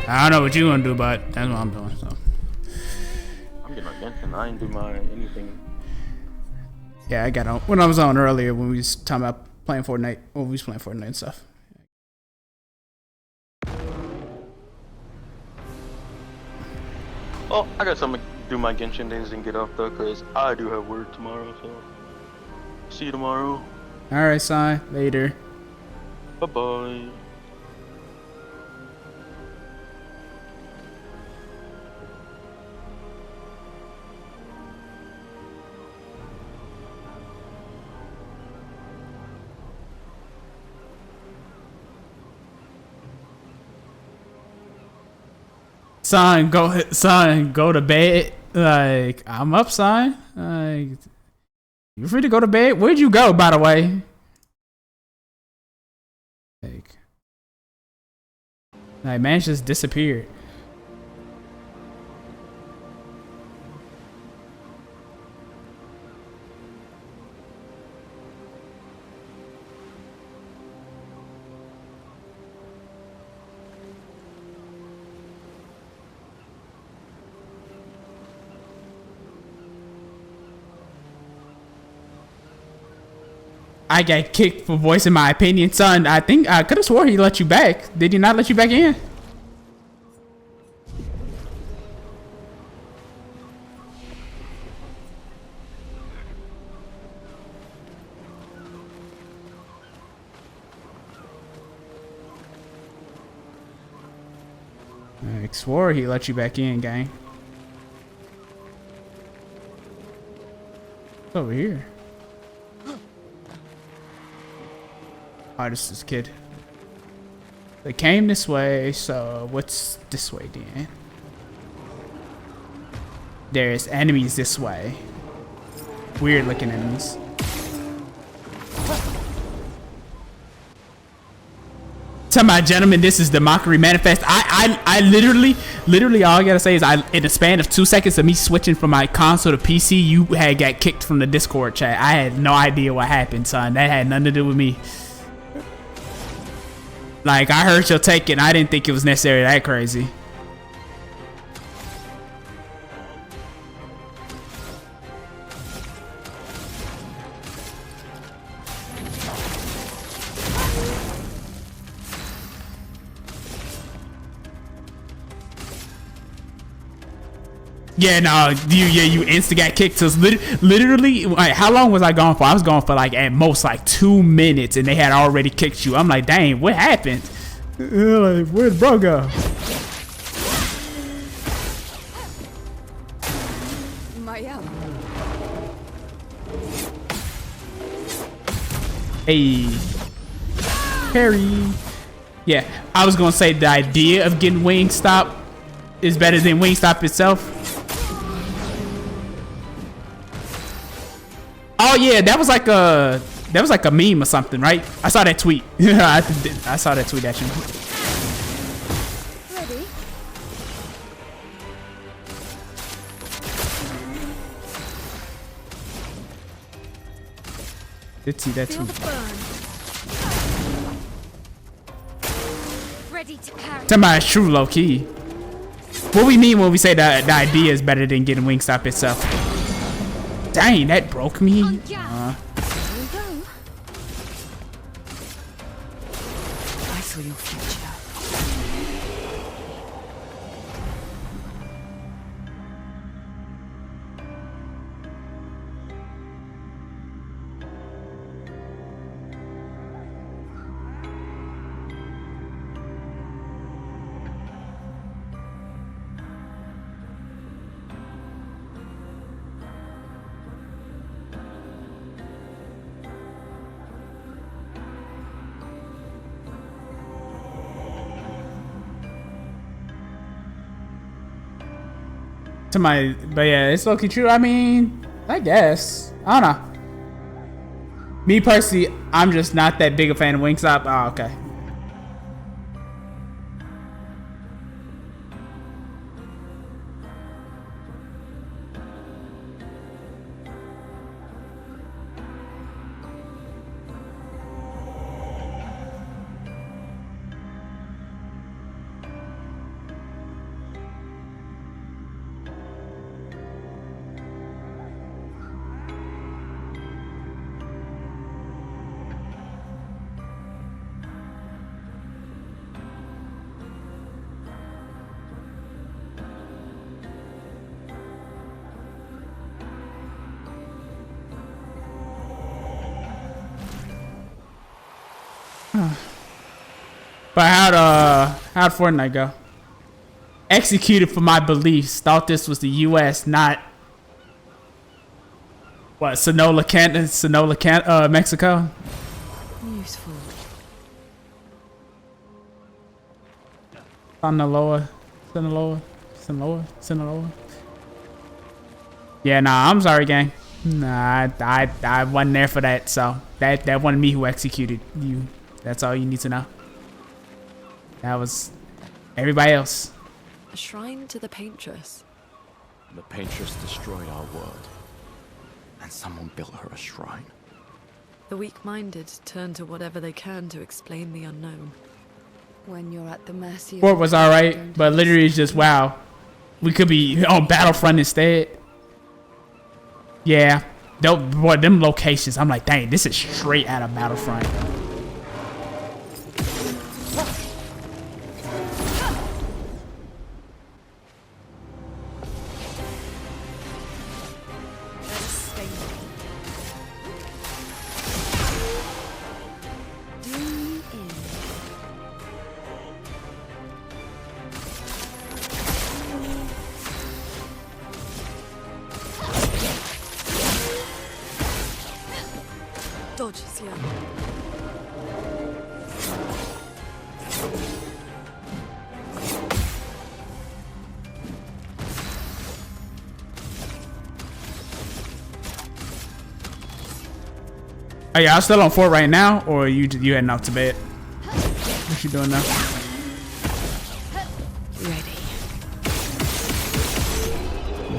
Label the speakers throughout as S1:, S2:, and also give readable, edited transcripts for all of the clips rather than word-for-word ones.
S1: I don't know what you gonna do, but that's what I'm doing. So
S2: I'm getting my Genshin. I ain't do my anything.
S1: yeah, I got on when I was on earlier when we was talking about playing Fortnite. When we was playing Fortnite and stuff.
S2: Oh, I got something to do my Genshin days and get off though, cause I do have work tomorrow. So see you tomorrow.
S1: All right, son. Later.
S2: Bye bye.
S1: Son, go to bed. Like, I'm up, son. Like, you free to go to bed? Where'd you go, by the way? Like man just disappeared. I got kicked for voicing my opinion, son. I think I could have swore he let you back. Did he not let you back in? I swore he let you back in, gang. What's over here? Oh, this is kid. They came this way, so what's this way then? There's enemies this way. Weird looking enemies. Tell my gentlemen, this is the Mockery Manifest. I literally all I gotta say is in the span of 2 seconds of me switching from my console to PC, you had got kicked from the Discord chat. I had no idea what happened, son. That had nothing to do with me. Like, I heard your take and I didn't think it was necessarily that crazy. Yeah, no, you insta got kicked. So literally, like, how long was I gone for? I was gone for like at most like 2 minutes, and they had already kicked you. I'm like, dang, what happened? Like, where'd bro go? Hey, Harry. Yeah, I was gonna say the idea of getting Wingstop is better than Wingstop itself. Oh yeah, that was like a meme or something, right? I saw that tweet. I saw that tweet actually.
S3: Ready?
S1: Did see that
S3: Feel
S1: tweet.
S3: the burn. Ready to carry.
S1: Somebody's true low key. What we mean when we say that the idea is better than getting Wingstop itself? Dang, that broke me.
S3: Here we go. I saw your future.
S1: But yeah, it's low-key true. I mean, I guess. I don't know. Me personally, I'm just not that big a fan of Wingstop. Oh, okay. But how'd Fortnite go? Executed for my beliefs. Thought this was the U.S., not what, Sonora, Mexico.
S3: Useful.
S1: Sinaloa. Yeah, nah, I'm sorry, gang. Nah, I wasn't there for that, so that wasn't me who executed you. That's all you need to know. That was everybody else.
S3: A shrine to the Paintress.
S4: The Paintress destroyed our world, and someone built her a shrine.
S3: The weak-minded turn to whatever they can to explain the unknown.
S5: When you're at the mercy of
S1: Fort was alright, but literally it's just wow. We could be on Battlefront instead. Yeah, boy, them locations. I'm like, dang, this is straight out of Battlefront.
S3: Dodge, Sia.
S1: Oh yeah, I'm still on Fort right now, or you heading off to bed? What you doing now?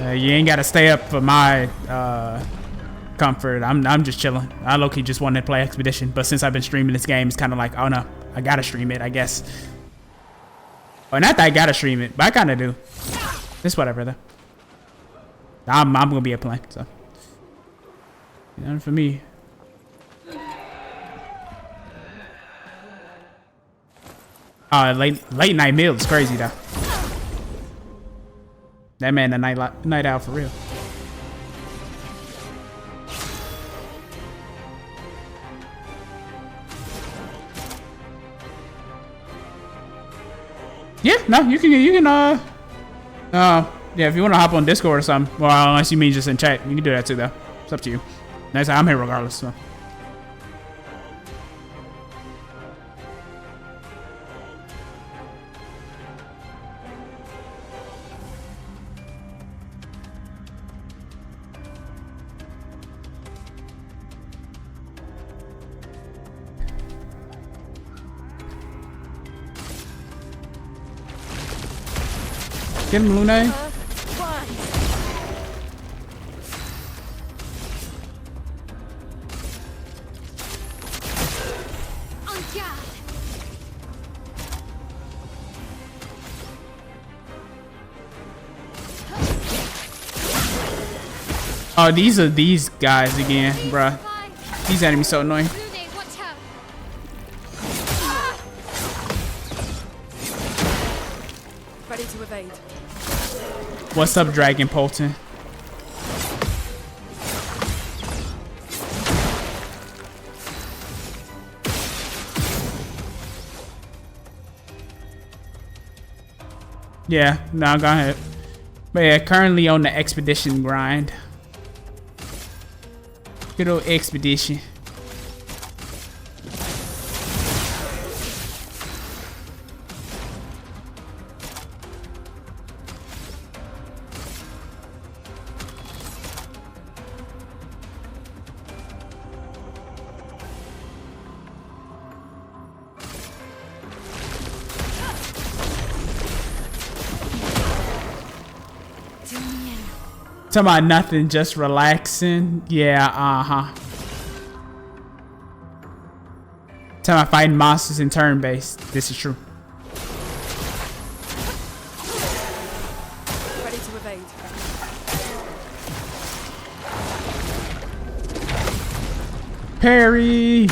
S3: Ready.
S1: You ain't gotta stay up for my comfort. I'm just chilling. I low-key just wanted to play Expedition, but since I've been streaming this game, it's kind of like, oh no, I gotta stream it, I guess. Or not that I gotta stream it, but I kind of do. It's whatever though. I'm gonna be a playing, so nothing for me. Late night meal is crazy though. That man a night out for real. Yeah, no, you can yeah, if you want to hop on Discord or something, well, unless you mean just in chat, you can do that too though. It's up to you. Nice, I'm here regardless, so. Get him, Lune. Oh, these are these guys again, bruh. These enemies so annoying.
S3: Ready to evade.
S1: What's up, Dragon Polton? Yeah, no, go ahead. But yeah, currently on the expedition grind. Good old expedition. Talking about nothing, just relaxing. Yeah, Talking about fighting monsters in turn-based. This is true.
S3: Ready to evade.
S1: Parry!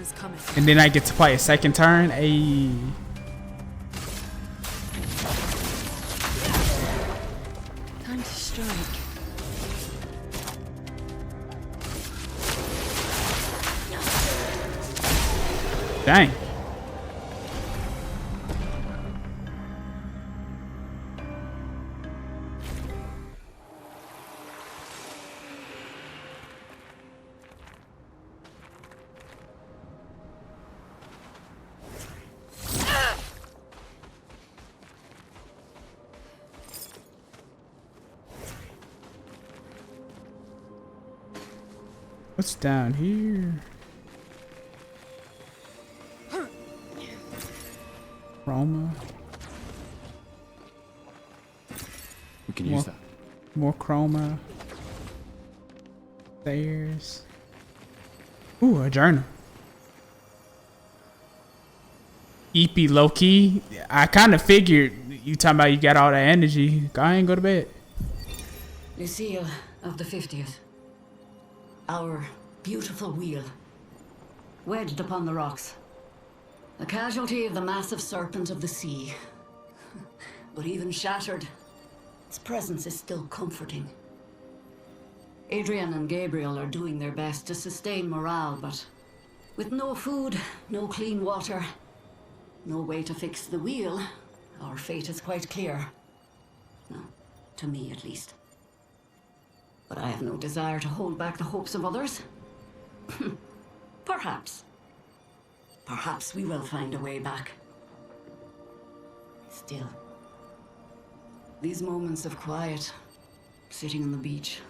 S3: is coming.
S1: And then I get to play a second turn. Ayy.
S3: Time to strike.
S1: Dang. What's down here? Chroma.
S4: We can use that.
S1: More chroma. Stairs. Ooh, a journal. EP low key. I kind of figured you talking about you got all that energy. Go ahead and go to bed.
S6: Lucille of the 50th. Our beautiful wheel. Wedged upon the rocks. A casualty of the massive serpent of the sea. But even shattered, its presence is still comforting. Adrian and Gabriel are doing their best to sustain morale, but with no food, no clean water, no way to fix the wheel, our fate is quite clear. No, to me at least. But I have no desire to hold back the hopes of others. Perhaps. Perhaps we will find a way back. Still, these moments of quiet, sitting on the beach,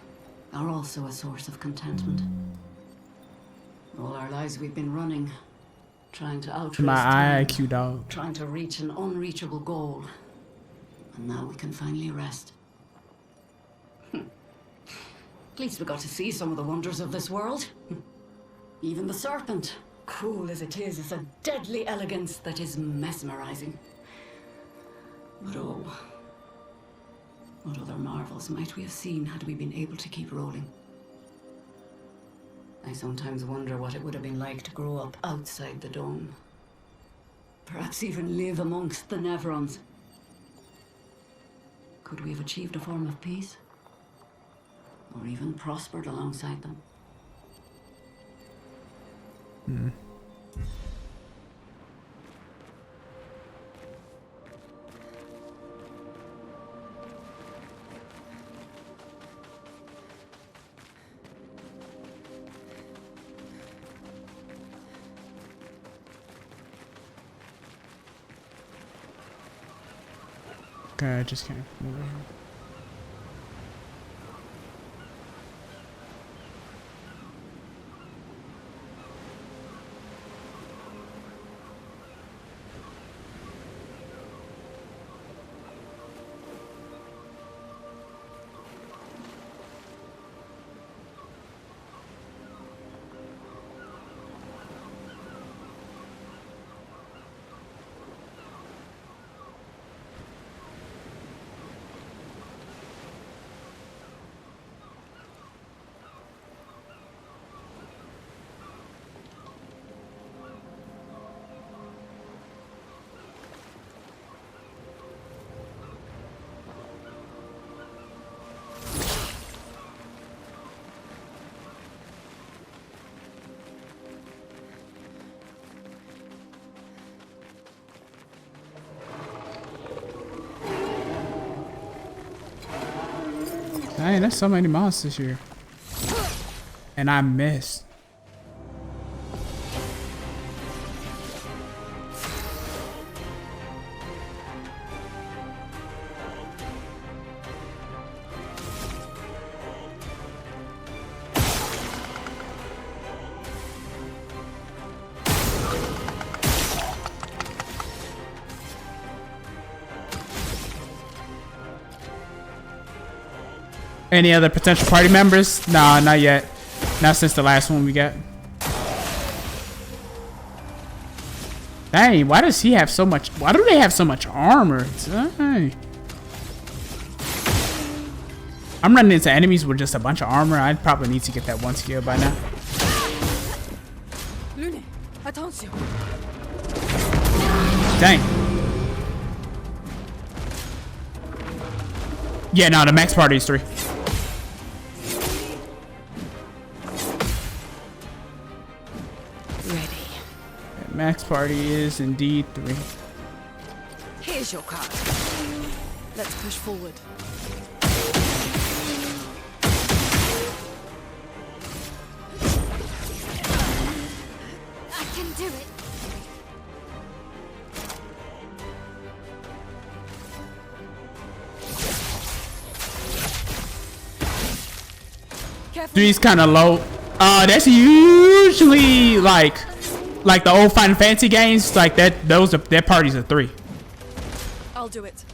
S6: are also a source of contentment. All our lives we've been running, trying to outrace
S1: My
S6: time,
S1: IQ dog.
S6: trying to reach an unreachable goal. And now we can finally rest. At least we got to see some of the wonders of this world. Even the serpent, cruel as it is a deadly elegance that is mesmerizing. But oh, what other marvels might we have seen had we been able to keep rolling? I sometimes wonder what it would have been like to grow up outside the dome. Perhaps even live amongst the Neverons. Could we have achieved a form of peace? Or even prospered alongside them?
S1: Okay, I just can't move over here. Dang, there's so many monsters here. And I missed. Any other potential party members? Nah, not yet. Not since the last one we got. Dang, why does he have so much? Why do they have so much armor? Dang. I'm running into enemies with just a bunch of armor. I'd probably need to get that one skill by now.
S3: Lune, Attention.
S1: Dang. Yeah, no, the max party is 3.
S3: Ready.
S1: Max party is indeed 3.
S3: Here's your card. Let's push forward.
S5: I can do it.
S3: Careful.
S1: 3's kind of low. That's usually like the old Final Fantasy games, like that. Their parties are 3.
S3: I'll do it.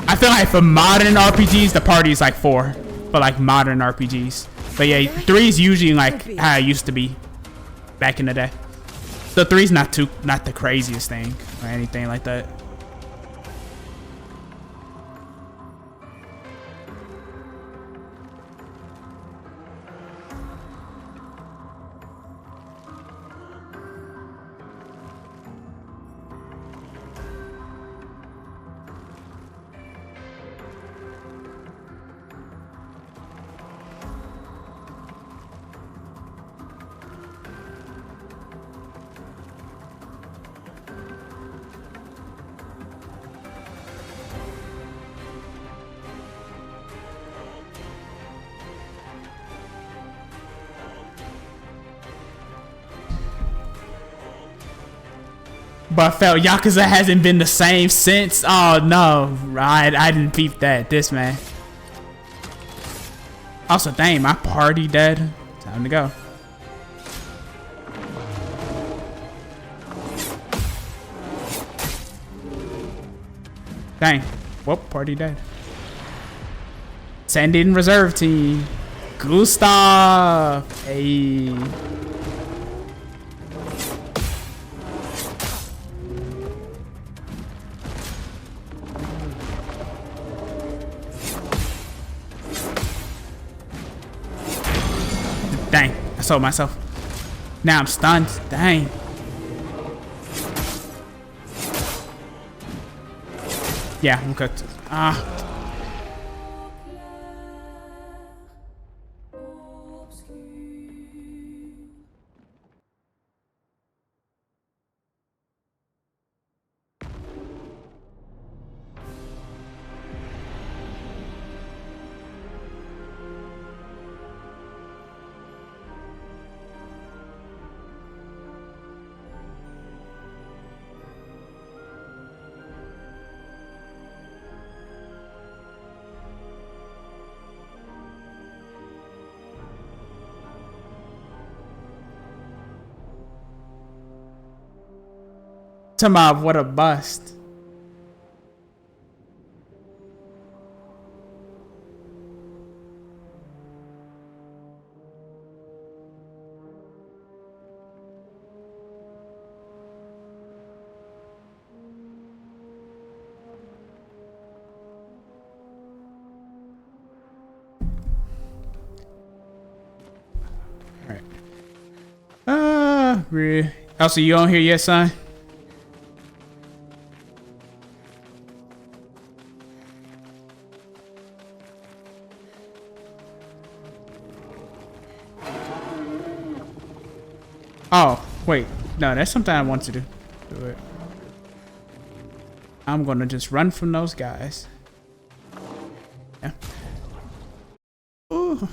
S1: I feel like for modern RPGs, the party is like 4. For like modern RPGs, but yeah, 3 is usually like how it used to be back in the day. So 3's not the craziest thing or anything like that. But I felt Yakuza hasn't been the same since. Oh no, I didn't peep that. This man. Also, dang, my party dead. Time to go. Dang. Whoop, party dead. Send in reserve team. Gustav. Hey. Dang, I sold myself. Now I'm stunned. Dang. Yeah, I'm cooked. Ah. Talking what a bust. All right. Also, you on here yet, son? Oh, wait. No, that's something I want to do. Do it. I'm gonna just run from those guys. Yeah. Ooh.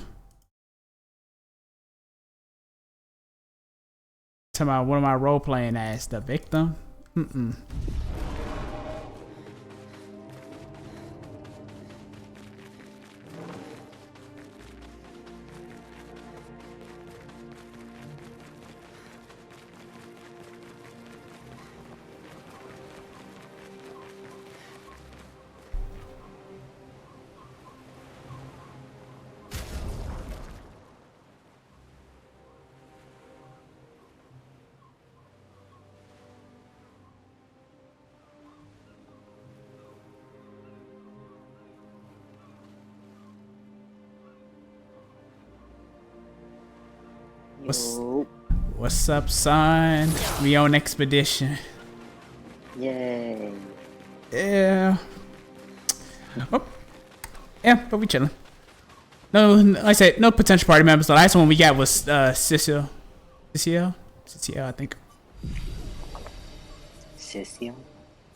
S1: Talking about what am I role playing as? The victim? Mm-mm. What's up, son? We on expedition.
S7: Yay.
S1: Yeah. Oh. Yeah, but we chilling. No, like I said, no potential party members. The last one we got was Cecil, I think.
S7: Cecil?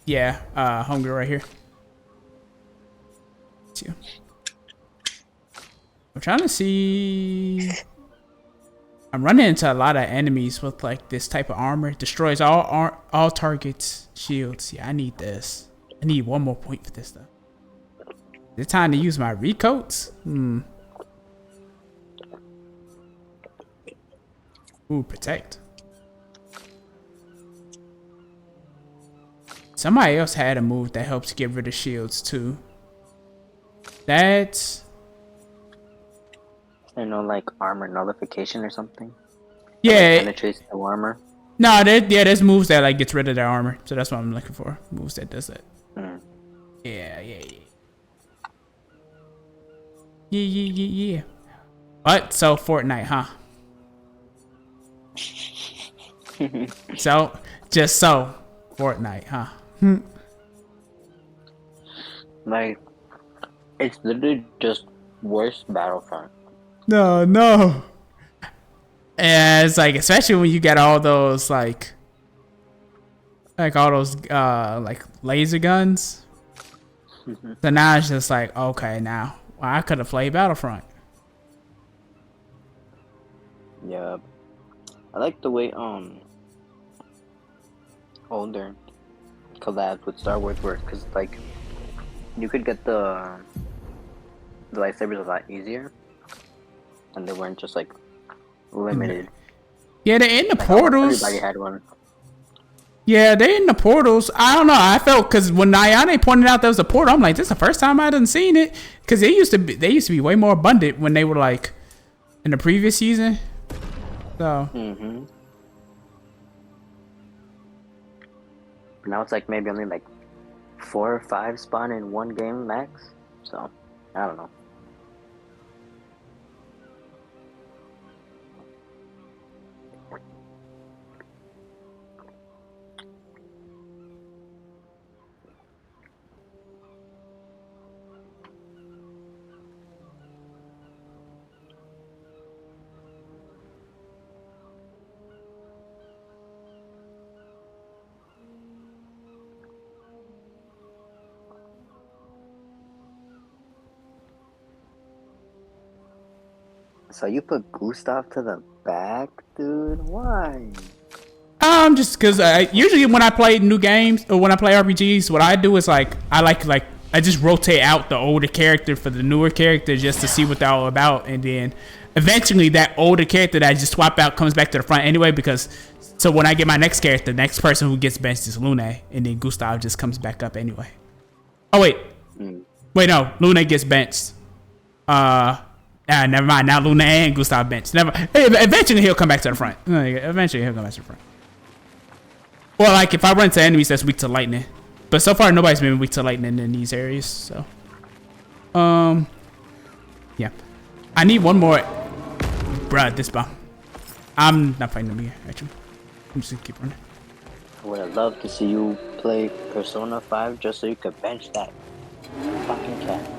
S1: Yeah, homegirl right here. Cecil. I'm trying to see. I'm running into a lot of enemies with like this type of armor. Destroys all targets, shields. Yeah, I need this. I need one more point for this stuff. Is it time to use my recoats? Ooh, protect. Somebody else had a move that helps get rid of shields too. That's...
S7: I know, like armor nullification or something.
S1: Yeah.
S7: Like, penetrates the armor.
S1: No, there's moves that like gets rid of their armor. So that's what I'm looking for. Moves that does that. Yeah. Yeah. What? So Fortnite, huh? Just so Fortnite, huh?
S7: Like, it's literally just worse Battlefront.
S1: No. And it's like, especially when you get all those like all those like laser guns. So now it's just like, okay, now I could have played Battlefront.
S7: Yeah. I like the way older collabs with Star Wars work, because like you could get the lightsabers a lot easier, and they weren't just like limited.
S1: Yeah, they're in the
S7: Like,
S1: portals.
S7: everybody had one.
S1: Yeah, they're in the portals. I don't know. I felt, because when Nyane pointed out there was a portal, I'm like, this is the first time I done seen it. Because they used to be way more abundant when they were like in the previous season. So.
S7: Now it's like maybe only like 4 or 5 spawn in one game max. So I don't know. So you put Gustav to the back, dude? Why?
S1: Just because usually when I play new games or when I play RPGs, what I do is like I just rotate out the older character for the newer character just to see what they're all about, and then eventually that older character that I just swap out comes back to the front anyway. Because so when I get my next character, the next person who gets benched is Lune, and then Gustav just comes back up anyway. Oh wait, no, Lune gets benched. Never mind. Now Lune and Gustav bench. Eventually he'll come back to the front. Or like if I run into enemies that's weak to lightning. But so far nobody's been weak to lightning in these areas. So, yeah. I need one more. Bruh, this bomb. I'm not fighting them here. Actually, I'm just gonna keep running.
S7: I would have loved to see you play Persona 5 just so you could bench that fucking cat.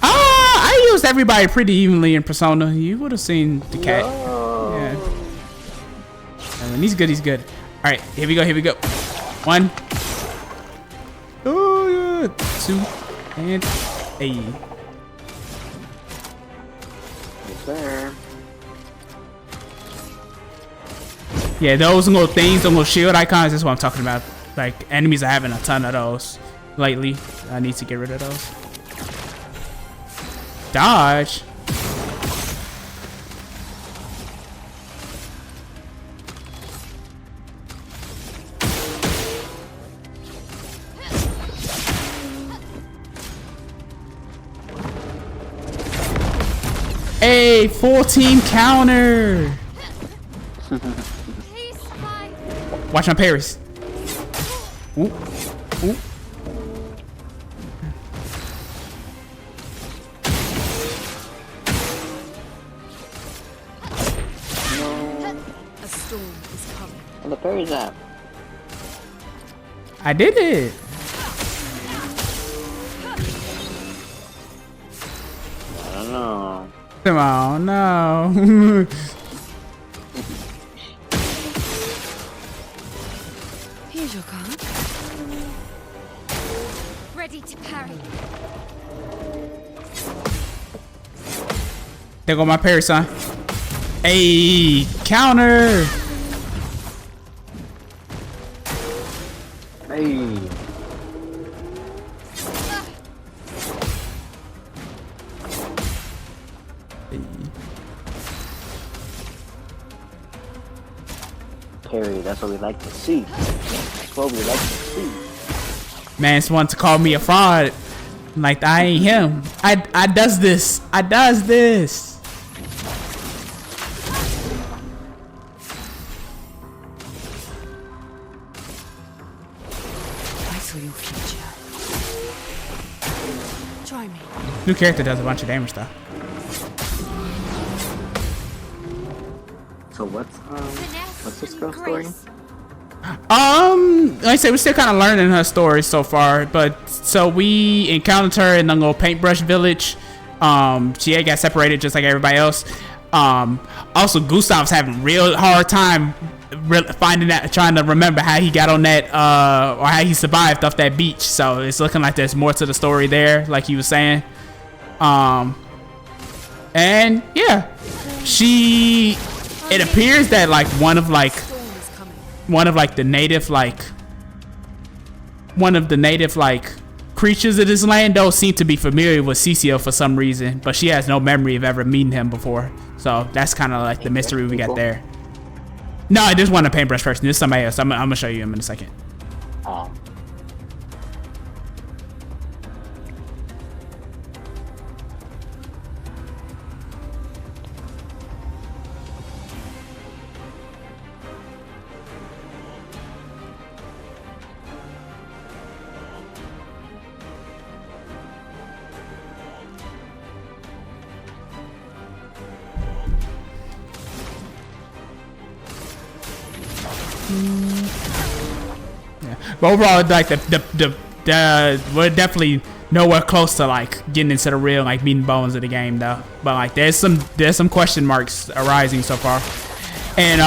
S1: I used everybody pretty evenly in Persona. You would have seen the cat.
S7: No.
S1: Yeah. When he's good, he's good. All right, here we go. 1. Oh yeah. 2 and 8.
S7: Yes, sir.
S1: Yeah, those little things, those little shield icons, that's what I'm talking about. Like, enemies are having a ton of those lately. I need to get rid of those. Dodge. Hey, full team counter. Watch my parries. Ooh.
S7: parries at?
S1: I did it.
S7: I don't know.
S1: Come on, no.
S5: Here's your card.
S8: Ready to parry.
S1: There go my parry, son. Hey, counter.
S7: Hey. Parry, that's what we like to see. That's what we like to see.
S1: Man's want to call me a fraud. Like I ain't him. I does this. I does this.
S5: I saw your future. Try me.
S1: New character does a bunch of damage though.
S7: So what's this girl's story?
S1: Like I say, we're still kind of learning her story so far, but so we encountered her in the little paintbrush village. She had got separated just like everybody else. Also Gustav's having a real hard time finding that, trying to remember how he got on that, or how he survived off that beach. So it's looking like there's more to the story there, like he was saying. And yeah, it appears that like one of the native creatures of this land don't seem to be familiar with Cecil for some reason, but she has no memory of ever meeting him before. So that's kind of like the mystery we got there. No, I just want a paintbrush person. This is somebody else. I'm gonna show you him in a second. Yeah. But overall, like we're definitely nowhere close to like getting into the real like meat and bones of the game though. But like there's some question marks arising so far, and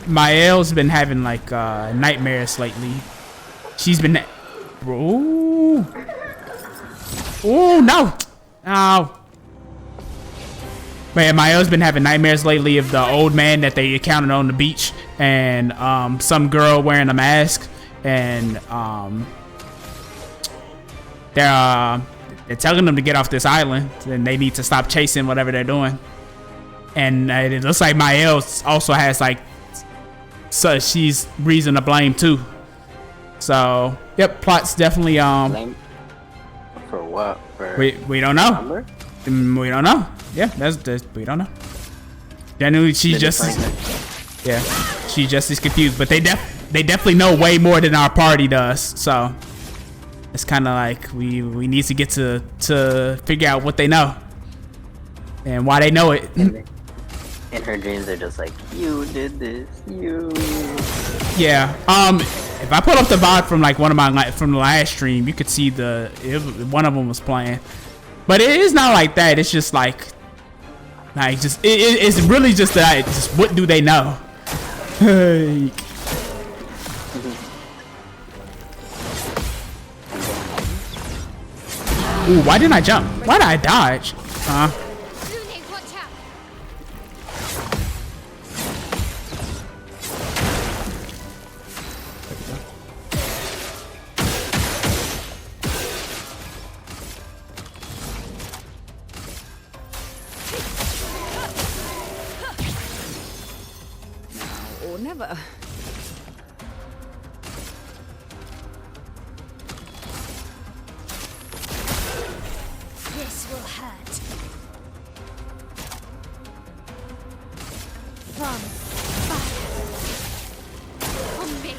S1: Mael's been having like nightmares lately. She's been oh no. Man, Mael's been having nightmares lately of the old man that they encountered on the beach, and some girl wearing a mask, and they're telling them to get off this island, and they need to stop chasing whatever they're doing. And it looks like Mael also has like, so she's reason to blame too. So yep, plot's definitely
S7: Blame? For what? For
S1: we don't know.
S7: number?
S1: We don't know. Yeah, that's we don't know. Generally, she's just she's just as confused. But they definitely know way more than our party does. So it's kind of like we need to get to figure out what they know and why they know it.
S7: In her dreams, they're just like, you did this, you.
S1: Yeah. If I put up the VOD from like from the last stream, you could see one of them was playing. But it is not like that. It's just like just it's really just that. Just what do they know? Ooh, why didn't I jump? Why did I dodge?
S8: Watch out.
S5: Or never.
S8: This will hurt. From fire. On me.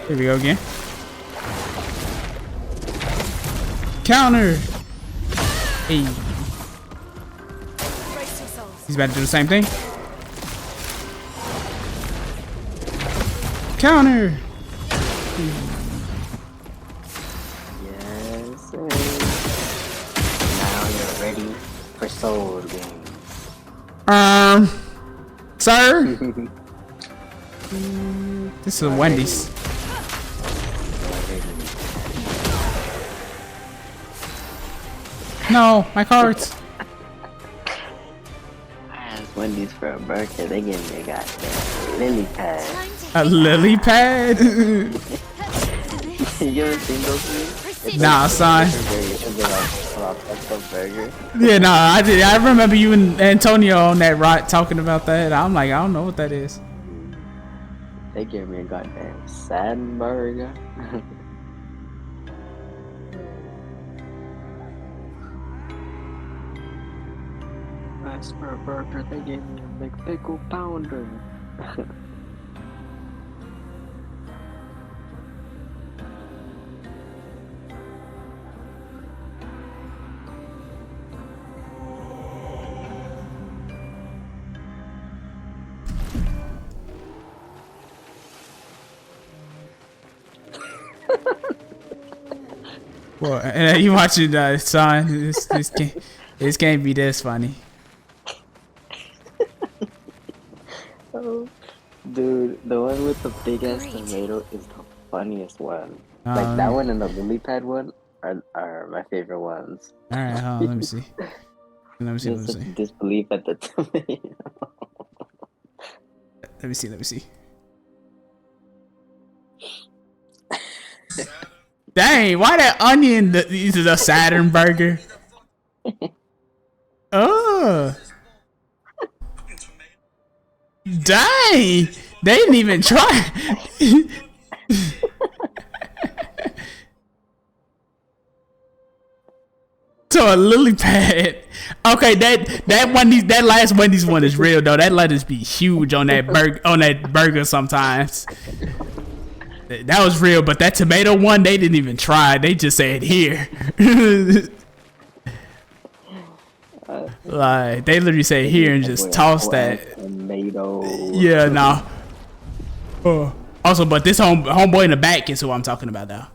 S1: Here we go again. Counter. Hey.
S8: Brace yourselves.
S1: He's about to do the same thing. Counter.
S7: Yes, sir. Now you're ready for Soul Game.
S1: Sir. This is Wendy's. No, my cards.
S7: I asked Wendy's for a burger. They gave me a goddamn lily pad.
S8: Time to
S1: A lily pad.
S7: You ever seen those things?
S1: Nah, son.
S7: Variations of a burger.
S1: Yeah, no, I did. I remember you and Antonio on that ride talking about that. I'm like, I don't know what that is.
S7: They gave me a goddamn sad burger. Asked for a burger. They gave me a McPickle pounder.
S1: Well, and you watching son? This can't be this funny.
S7: Oh, dude, the one with the big ass tomato is the funniest one. Like that one and the lily pad one are my favorite ones.
S1: All right, hold on, let me see. Let me see.
S7: Just disbelief at the tomato.
S1: Let me see. Let me see. Dang, why that onion? This is a Saturn burger. Oh. Dang, they didn't even try. To a lily pad. Okay, that last Wendy's one is real though. That lettuce be huge on that burger sometimes. That was real, but that tomato one, they didn't even try. They just said here. Like they literally say here and just toss that.
S7: Tomato.
S1: Yeah, no. Also, but this homeboy in the back is who I'm talking about though.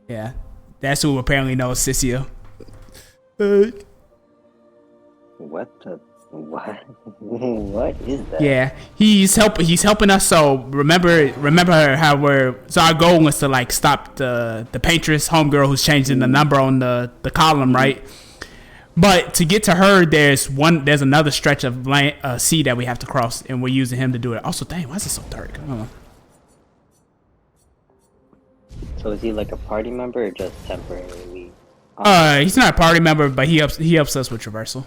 S1: Yeah, that's who apparently knows Sissio.
S7: What is that?
S1: Yeah, he's helping us. So remember how our goal was to like stop the paintress homegirl who's changing the number on the column, right? But to get to her, there's another stretch of sea that we have to cross, and we're using him to do it. Also, dang, why is it so dark?
S7: So is he like a party member or just temporarily?
S1: He's not a party member, but he helps us with traversal.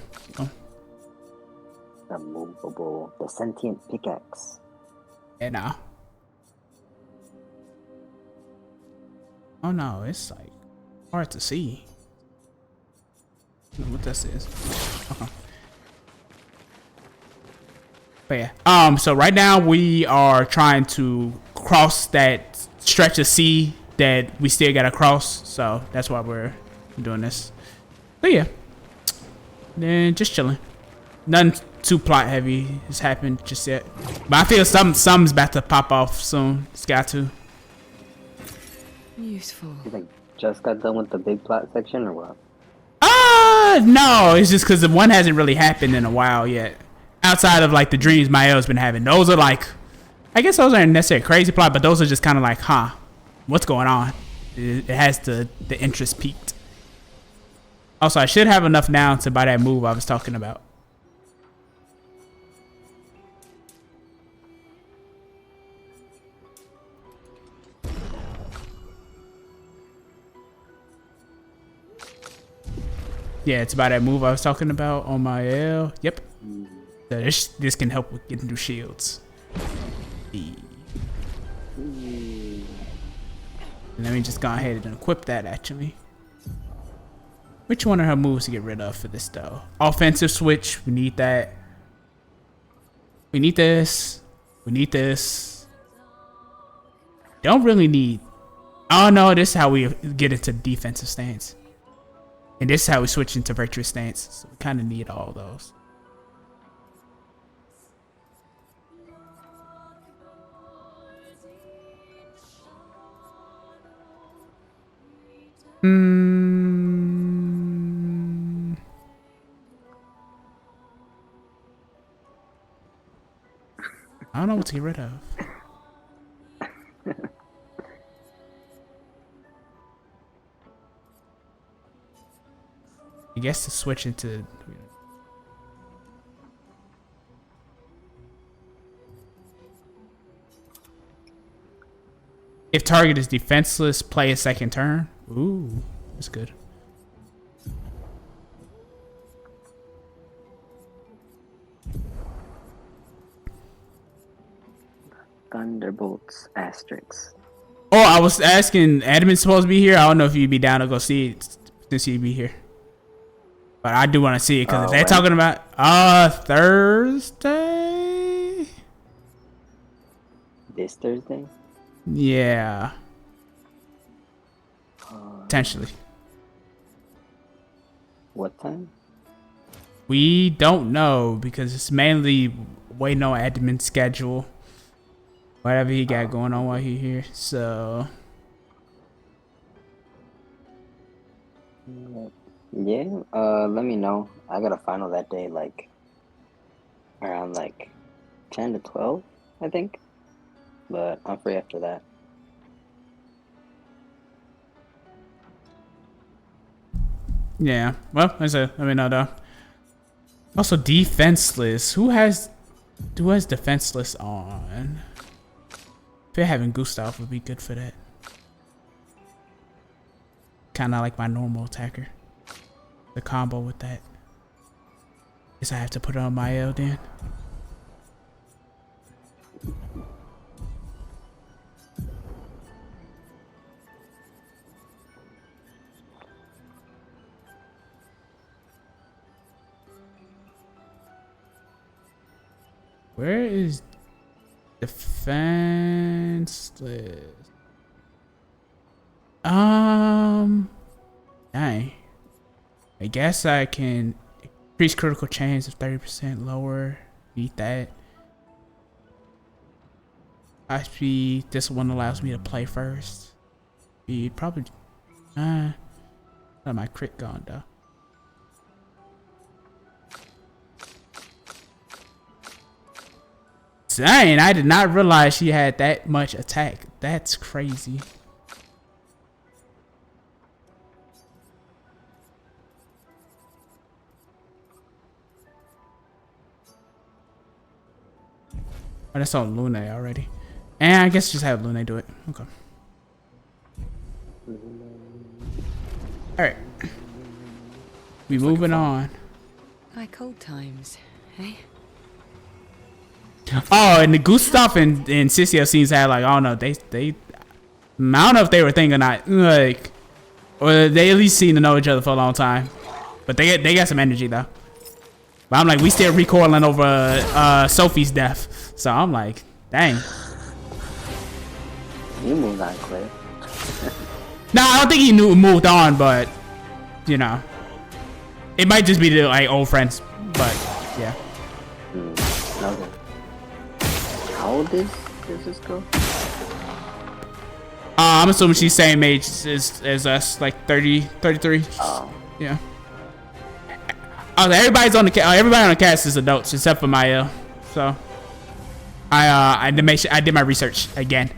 S7: The sentient pickaxe.
S1: Yeah, no. Oh no, it's like hard to see. I don't know what this is. But yeah. So right now we are trying to cross that stretch of sea that we still gotta cross. So that's why we're doing this. But yeah. Then just chilling. Nothing too plot heavy has happened just yet. But I feel something's about to pop off soon. It's got to.
S3: Useful.
S7: You like just got done with the big plot section or what?
S1: No, it's just because the one hasn't really happened in a while yet. Outside of like the dreams Mael's been having. Those are like, I guess those aren't necessarily crazy plot, but those are just kind of like, what's going on? It has the interest peaked. Also, I should have enough now to buy that move I was talking about. Yeah, it's about that move I was talking about on my L. Yep. So this can help with getting through shields. And let me just go ahead and equip that actually. Which one of her moves to get rid of for this though? Offensive switch, we need that. We need this. We need this. Don't really need. Oh no, this is how we get into defensive stance. And this is how we switch into virtuous stance. So we kind of need all those. I don't know what to get rid of. I guess to switch into. If target is defenseless, play a second turn. Ooh, that's good.
S7: Thunderbolts asterisk.
S1: Oh, I was asking, Edmund's supposed to be here. I don't know if you'd be down to go see it since you'd be here. But I do want to see it because if they're talking about Thursday.
S7: This Thursday?
S1: Yeah. Potentially.
S7: What time?
S1: We don't know because it's mainly waiting on Edmund's schedule. Whatever he got going on while he's here. So.
S7: Yeah, let me know. I got a final that day, like, around, like, 10 to 12, I think. But I'm free after that.
S1: Yeah. Well, let me know, though. Also, defenseless. Who has defenseless on? If you're having Gustav would be good for that. Kind of like my normal attacker. The combo with that. Guess I have to put it on my L then. Where is defenseless? Dang. I guess I can increase critical chance of 30% lower. Beat that. High speed. This one allows me to play first. Speed probably. Not my crit gone though. Dang, I did not realize she had that much attack. That's crazy. Oh, that's on Lune already. And I guess just have Lune do it. Okay. Alright. We moving on.
S5: Like old times, eh?
S1: Oh, and the Gustav and Sissio seems to have like, I don't know, they I don't know if they were thinking not like, or they at least seem to know each other for a long time. But they got some energy though. But I'm like, we still recoiling over Sophie's death. So I'm like, dang.
S7: You moved on quick.
S1: No, I don't think he moved on, but you know, it might just be the like old friends. But yeah.
S7: Okay. How old is this girl?
S1: I'm assuming she's same age as us, like 30, 33.
S7: Oh.
S1: Yeah. Oh, everybody's on the everybody on the cast is adults except for Maya. So I did my research again.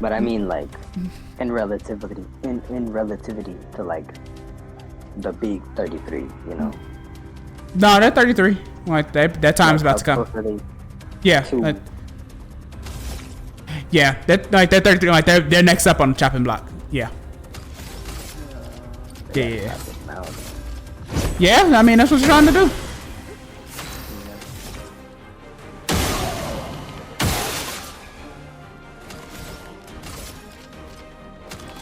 S7: But I mean, like, in relativity to like the big 33, you know.
S1: No, they're 33. Like that time's about to come. Yeah. Yeah, they're 33. Like they're next up on the chopping block. Yeah. Yeah. Yeah, I mean that's what you're trying to do.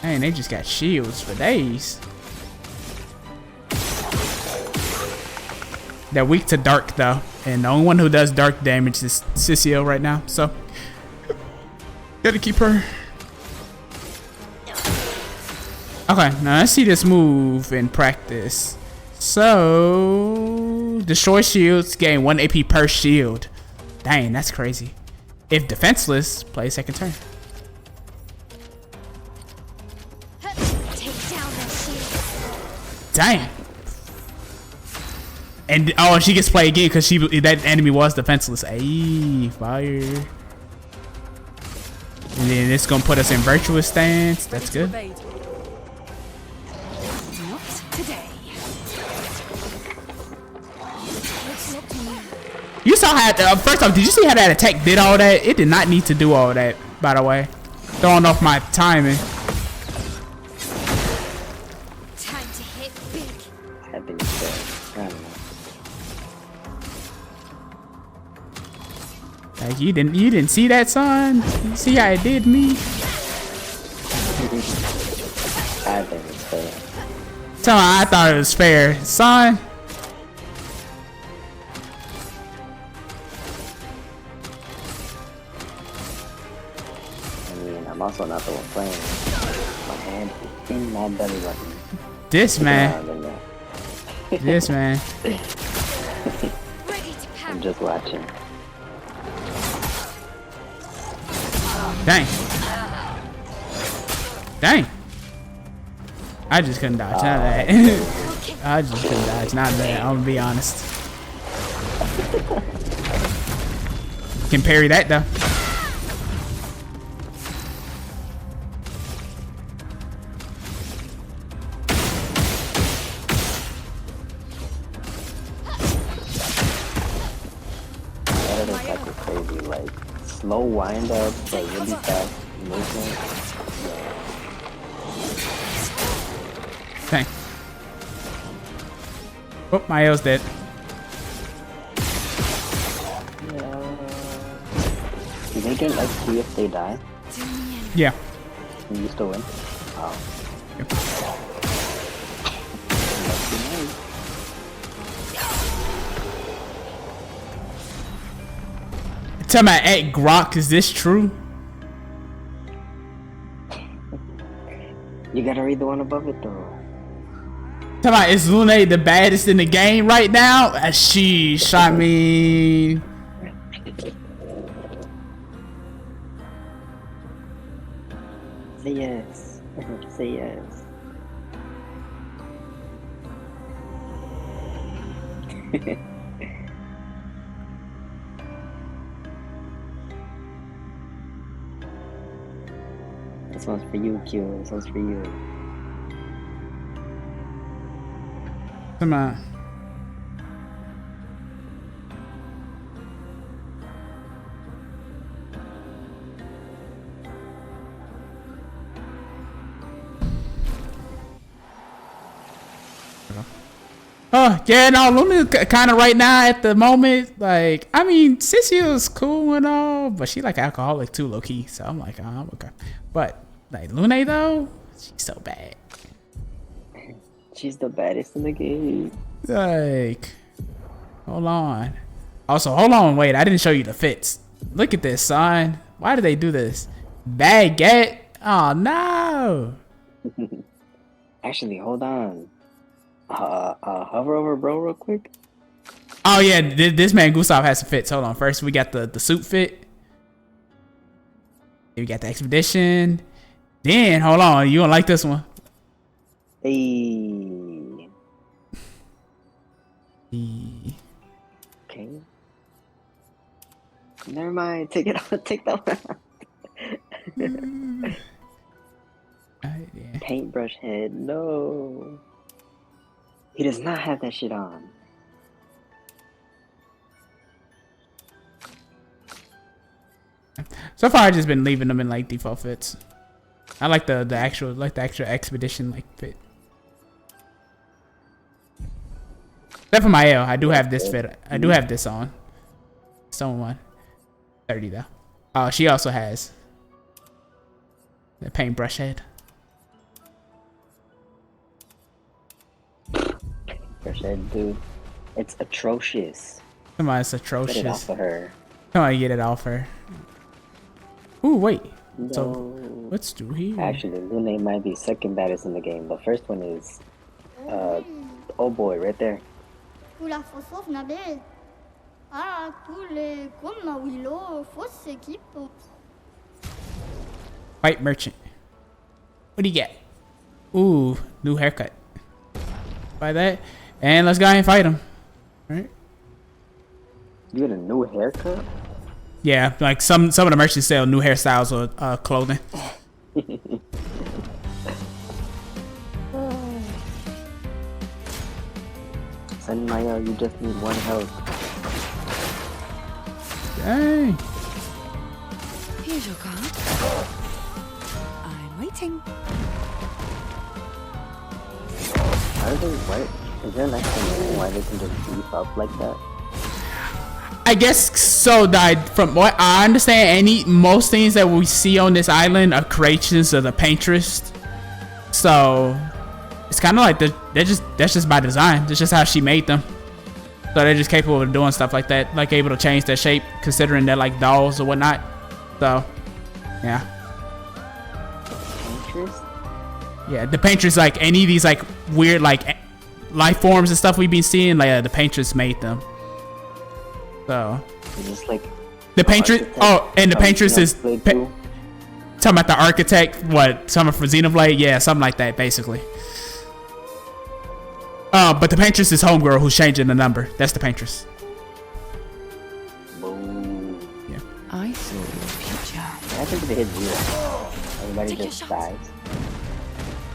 S1: Man, they just got shields for days. They're weak to dark though, and the only one who does dark damage is Sissio right now. So gotta keep her. Okay, now let's see this move in practice. So destroy shields, gain 1 AP per shield. Dang, that's crazy. If defenseless, play second turn.
S8: Take
S1: Damn. And oh, she gets played again because that enemy was defenseless. Ayy, fire. And then it's gonna put us in virtuous stance. That's good.
S5: Not today.
S1: You saw how, first off, did you see how that attack did all that? It did not need to do all that, by the way. Throwing off my timing.
S8: Time to hit big.
S7: I think so. I don't know.
S1: Like you didn't see that, son? You see how it did me?
S7: I think it's fair.
S1: Tell me, I thought it was fair, son.
S7: I mean, I'm also not the one playing. My hand is in my belly button.
S1: This man, this man.
S8: Ready to power.
S7: I'm just watching.
S1: Dang. Dang. I just couldn't dodge none of that. I just couldn't dodge none of that. I'm gonna be honest. Can parry that though.
S7: That is like a crazy, like slow wind up, like really fast movement.
S1: Dang. Oh, my L's dead.
S7: Do they get like 2 if they die?
S1: Yeah.
S7: Can you still win? Oh.
S1: Tell me, at Grok, is this true?
S7: You gotta read the one above it though.
S1: Tell me, is Lune the baddest in the game right now? Sheesh, I mean.
S7: Say yes. Say yes. This one's for you, Q. This one's for you.
S1: Come on. Oh, yeah, no, Luna kind of right now at the moment, like, I mean, Cecile's cool and all, but she like alcoholic too, low key. So I'm like, oh, I'm okay. But like Lune though, she's so bad.
S7: She's the baddest in the game.
S1: Like, hold on. Also, hold on, wait, I didn't show you the fits. Look at this, son. Why did they do this? Baguette? Oh no.
S7: Actually, hold on. Hover over bro real quick.
S1: Oh yeah, this man Gustav has some fits. Hold on, first we got the suit fit. Then we got the expedition. Then hold on, you don't like this one?
S7: Hey. Okay. Never mind. Take it off. Take that one out.
S1: Yeah.
S7: Paintbrush head. No. He does not have that shit on.
S1: So far, I've just been leaving them in like default fits. I like the actual expedition like fit. Except for my L, I do have this fit. I do have this on. Someone 30 though. Oh, she also has the paintbrush head.
S7: Paintbrush head, dude. It's atrocious.
S1: Come on, it's atrocious.
S7: Get it off of her.
S1: Come on, get it off her. Ooh, wait.
S7: No.
S1: So let's do here.
S7: Actually, Lune might be second baddest in the game. The first one is, oh boy, right there.
S9: La Fossof Nabel. Ah, tous les comme Willow, fausse équipe.
S1: White merchant. What do you get? Ooh, new haircut. Buy that. And let's go ahead and fight him. Alright.
S7: You get a new haircut?
S1: Yeah, like some of the merchants sell new hairstyles or clothing.
S7: Son Maya, you just need 1 health.
S1: Dang.
S5: Here's your card. I'm waiting.
S7: Is there an explanation why they can just beef up like that?
S1: I guess so. That from what I understand, most things that we see on this island are creations of the Paintress. So it's kind of like that's just by design. That's just how she made them. So they're just capable of doing stuff like that, like able to change their shape, considering they're like dolls or whatnot. So yeah.
S7: Paintress?
S1: Yeah, the Paintress, like any of these like weird like life forms and stuff we've been seeing, like the Paintress made them. So
S7: It's just like
S1: the Paintress. Oh, and the Paintress is talking about the architect. What? Someone from Xenoblade? Yeah, something like that, basically. But the Paintress is Homegirl who's changing the number. That's the Paintress.
S7: Boom.
S1: Yeah.
S5: I saw your future.
S7: I think they hit 0. Everybody just dies.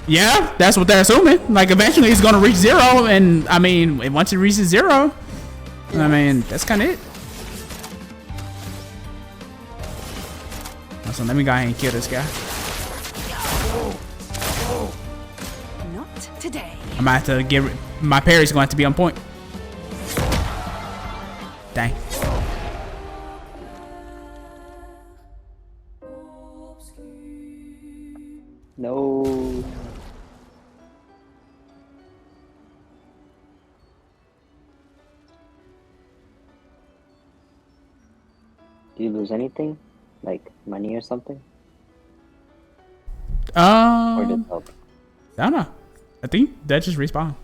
S1: Yeah, that's what they're assuming. Like eventually it's gonna reach 0, and I mean, once it reaches 0, I mean that's kind of it. So let me go ahead and kill this guy.
S5: Not today.
S1: I'm gonna have to get my parry's going to have to be on point. Dang.
S7: No. Do you lose anything? Like money or something? Or just help?
S1: I don't know. I think that just respawned.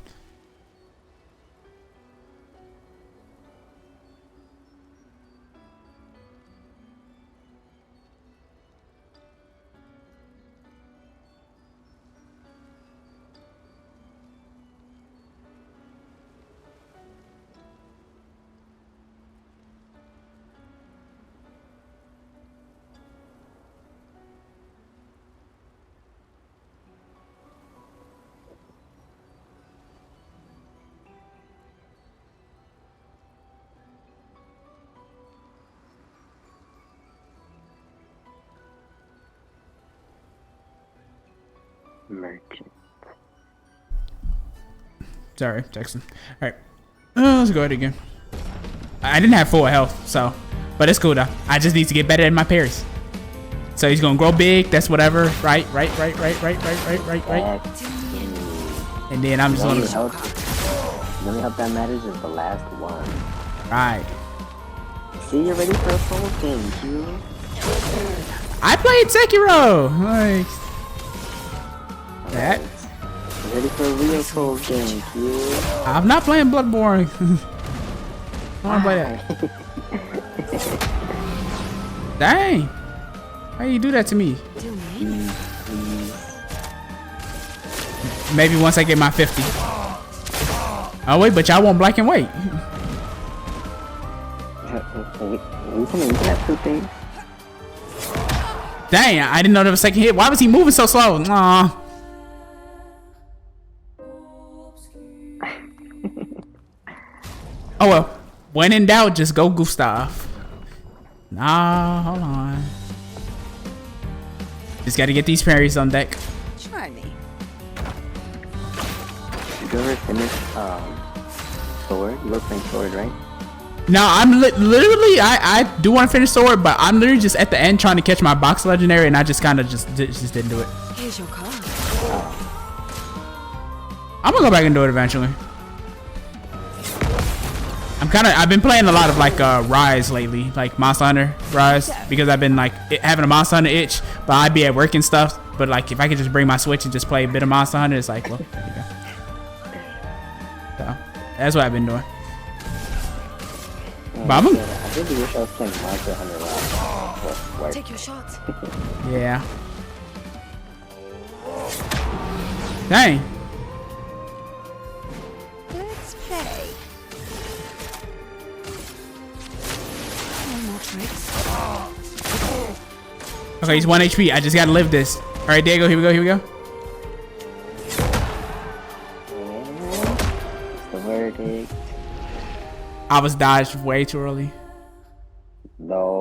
S7: Merchant.
S1: Sorry, Jackson. All right, let's go ahead again. I didn't have full health, so, but it's cool though. I just need to get better at my parries. So he's gonna grow big. That's whatever. Right. And then I'm just gonna.
S7: The only help that matters is the last one.
S1: Right.
S7: See, you're ready for a full game, Q.
S1: I played Sekiro. Like that.
S7: You're ready for a real full game, Q.
S1: I'm not playing Bloodborne. I wanna play that. Dang. How you do that to me? Maybe once I get my 50. Oh wait, but y'all want black and white.
S7: We can have 2 things.
S1: Dang, I didn't know there was a second hit. Why was he moving so slow? Aww. Oh well. When in doubt, just go Gustav. Nah, hold on. Just gotta get these parries on deck.
S5: Try me.
S7: Did you ever finish Sword? You were playing Sword, right?
S1: No, I'm literally, I do want to finish Sword, but I'm literally just at the end trying to catch my box legendary, and I just kind of just didn't do it.
S5: Here's your card.
S1: I'm gonna go back and do it eventually. I've been playing a lot of like Rise lately, like Monster Hunter Rise, because I've been like having a Monster Hunter itch, but I'd be at work and stuff. But like if I could just bring my Switch and just play a bit of Monster Hunter, it's like, well, there you go. So that's what I've been doing. But
S7: I really wish I was playing Monster Hunter Rise.
S5: Take your shot.
S1: Yeah. Dang.
S5: Let's play. No more tricks.
S1: Okay, he's 1 HP. I just gotta live this. All right, Diego, here we go, here we go.
S7: What's the verdict?
S1: I was dodged way too early.
S7: No.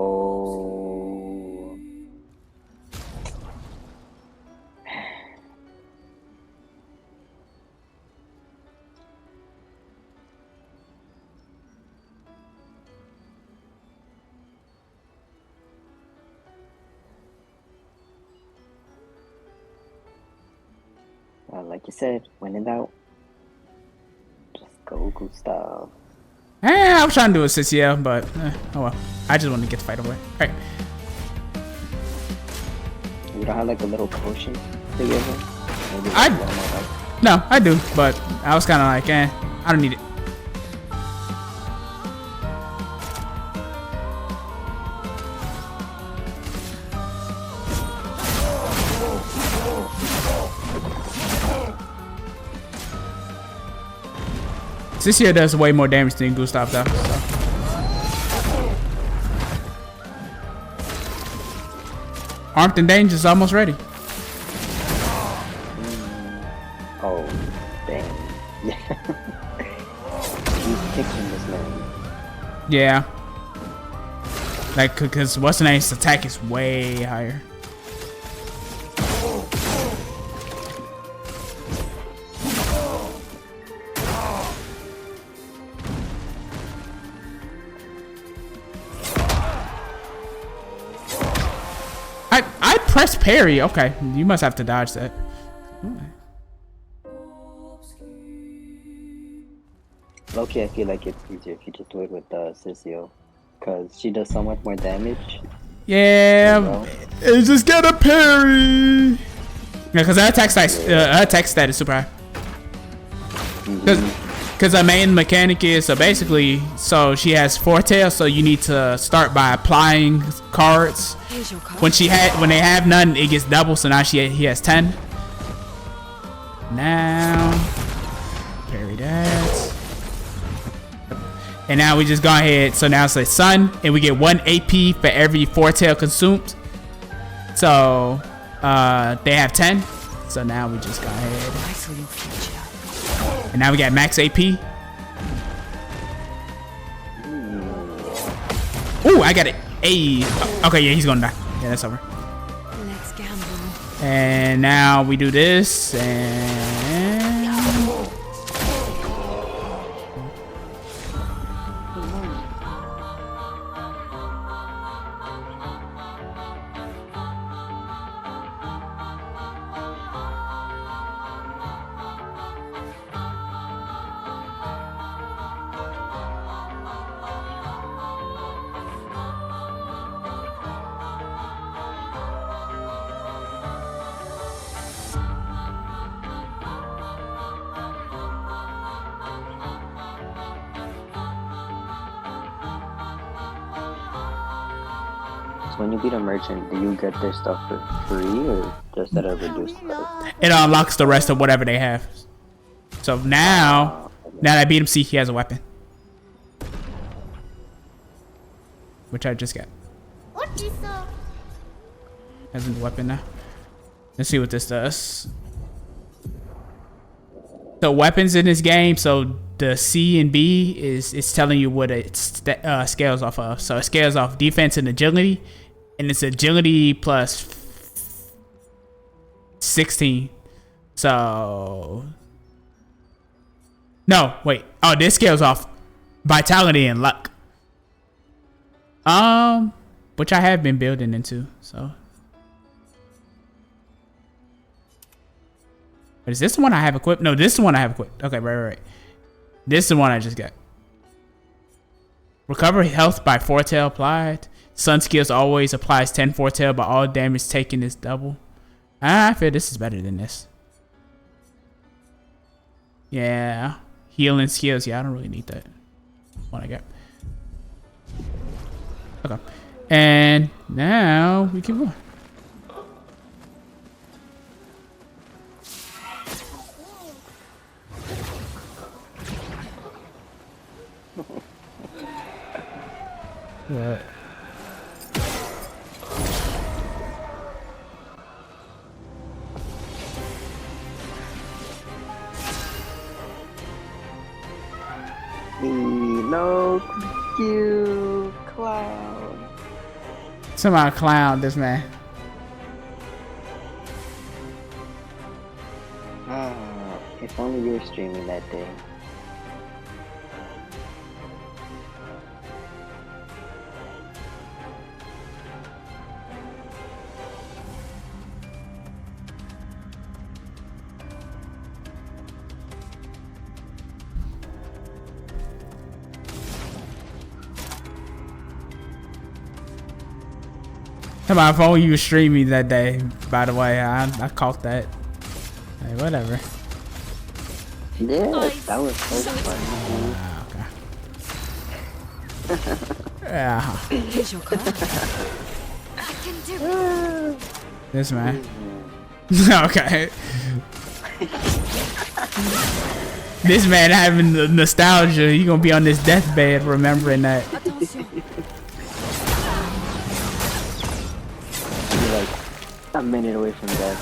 S7: Like you said, when in doubt, just go Gustav.
S1: I was trying to do a CCL, but oh well. I just wanted to get the fight over. All right.
S7: You don't have like a little potion to give him? Maybe
S1: I-
S7: like one more health?
S1: No, I do, but I was kind of like, I don't need it. This here does way more damage than Gustav though. So. Armed and Dangerous is almost ready.
S7: Oh, dang. He's kicking this man.
S1: Yeah. Like, cause what's the name's attack is way higher. I pressed parry. Okay, you must have to dodge that.
S7: Loki, I feel like it's easier if you just do it with Sissio, because she does so much more damage.
S1: Yeah, it just got a parry. Yeah, cause her attack stat is super high. Cause her main mechanic is so she has Foretail, so you need to start by applying cards.
S3: Here's your card.
S1: When they have none, it gets double. So now he has 10. Now parry that. And now we just go ahead. So now it's like Sun, and we get 1 AP for every Foretail consumed. So they have 10. So now we just go ahead.
S3: I saw your future.
S1: And now we got max AP. Ooh, I got it. Hey. Okay, yeah, he's gonna die. Yeah, that's over.
S3: Let's gamble.
S1: And now we do this and
S7: So when you beat a merchant, do you get their stuff for free or just at a reduced price?
S1: it unlocks the rest of whatever they have. So now that I beat him, see he has a weapon. Which I just got.
S9: What is
S1: Has a weapon now. Let's see what this does. So weapons in this game, so the C and B is telling you what it scales off of. So it scales off defense and agility, and it's agility plus 16. So no, wait. Oh, this scales off vitality and luck. Which I have been building into. So, but is this the one I have equipped? No, this is the one I have equipped. Okay, right. This is the one I just got. Recover health by Foretail applied. Sun skills always applies 10 Foretail, but all damage taken is double. I feel this is better than this. Yeah. Healing skills. Yeah, I don't really need that one I got. Okay. And now we keep going. What?
S7: No, you clown.
S1: Somebody clown this man.
S7: If only you were streaming that day.
S1: Somebody phone you was streaming that day. By the way, I caught that. Hey, whatever.
S7: Yeah, that was so fun.
S1: Okay. Yeah.
S3: Here's your card.
S8: I can do it.
S1: This man. Okay. This man having the nostalgia. He gonna be on this deathbed remembering that.
S3: Attention.
S7: Like a minute away from death.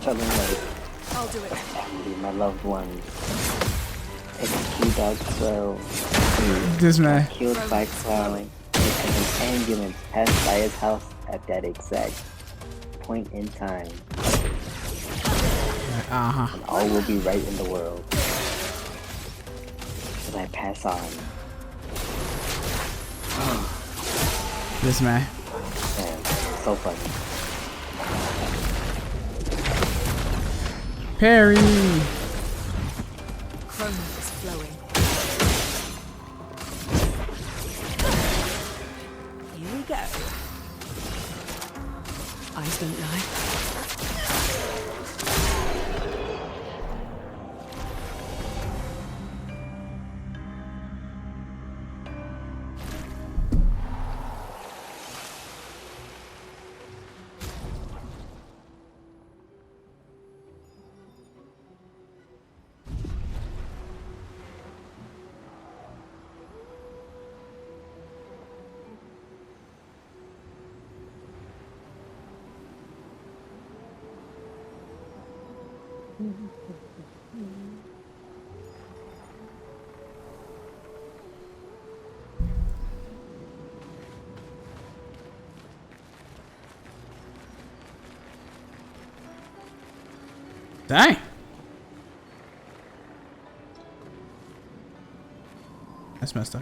S7: Telling like
S3: I'll do it.
S7: family, my loved ones. Execute dog well.
S1: This man.
S7: Killed by clown. And an ambulance passed by his house at that exact point in time.
S1: Uh-huh.
S7: And all will be right in the world. As I pass on.
S1: This man.
S7: Man, so funny.
S1: Perry.
S3: Chroma is flowing. Here we go. Eyes don't lie.
S1: Dang. That's messed up.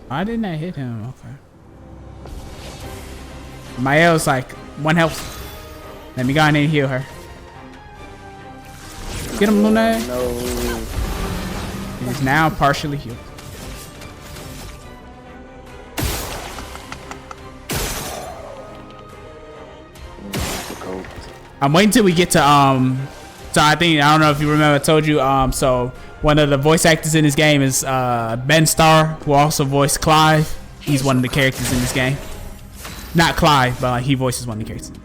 S1: Why didn't I hit him? Okay. Mael's like 1 health. Let me go in and heal her. Get him, Luna.
S7: No.
S1: He's now partially healed. I'm waiting till we get to so I don't know if you remember I told you so one of the voice actors in this game is Ben Starr, who also voiced Clive. He's one of the characters in this game. Not Clive, but like, he voices one of the characters in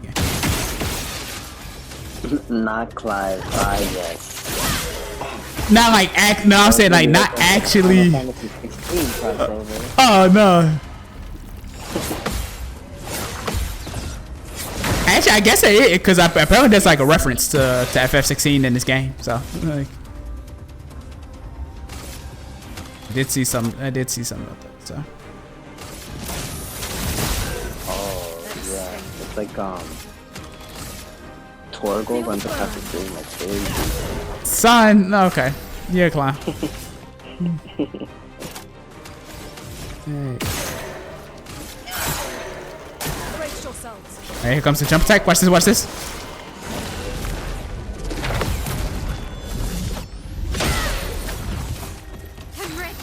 S1: the game.
S7: Not Clive, yes.
S1: Not like no, I'm saying like not actually. Oh no. Actually, I guess it because apparently there's like a reference to FF16 in this game. So like, I did see some about that. So.
S7: Oh yeah, it's like Torgal runs across the screen like crazy.
S1: Son, okay, yeah, clown. Hey.
S3: Brace yourselves.
S1: Hey, here comes the jump attack. Watch this, watch this.
S8: I'm ready.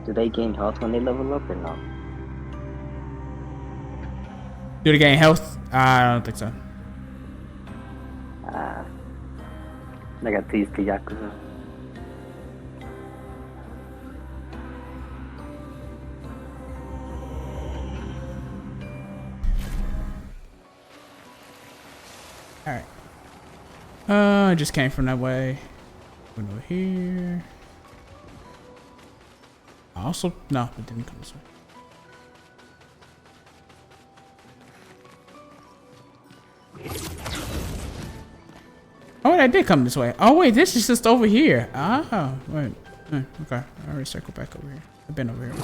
S7: Do they gain health when they level up or no?
S1: Do they gain health? I don't think so.
S7: I got teased to Yakuza.
S1: Alright. I just came from that way. Went over here. Also, no, it didn't come this way. Oh, wait, I did come this way. Oh, wait, this is just over here. Oh, wait. Okay, I already circled back over here. I've been over here.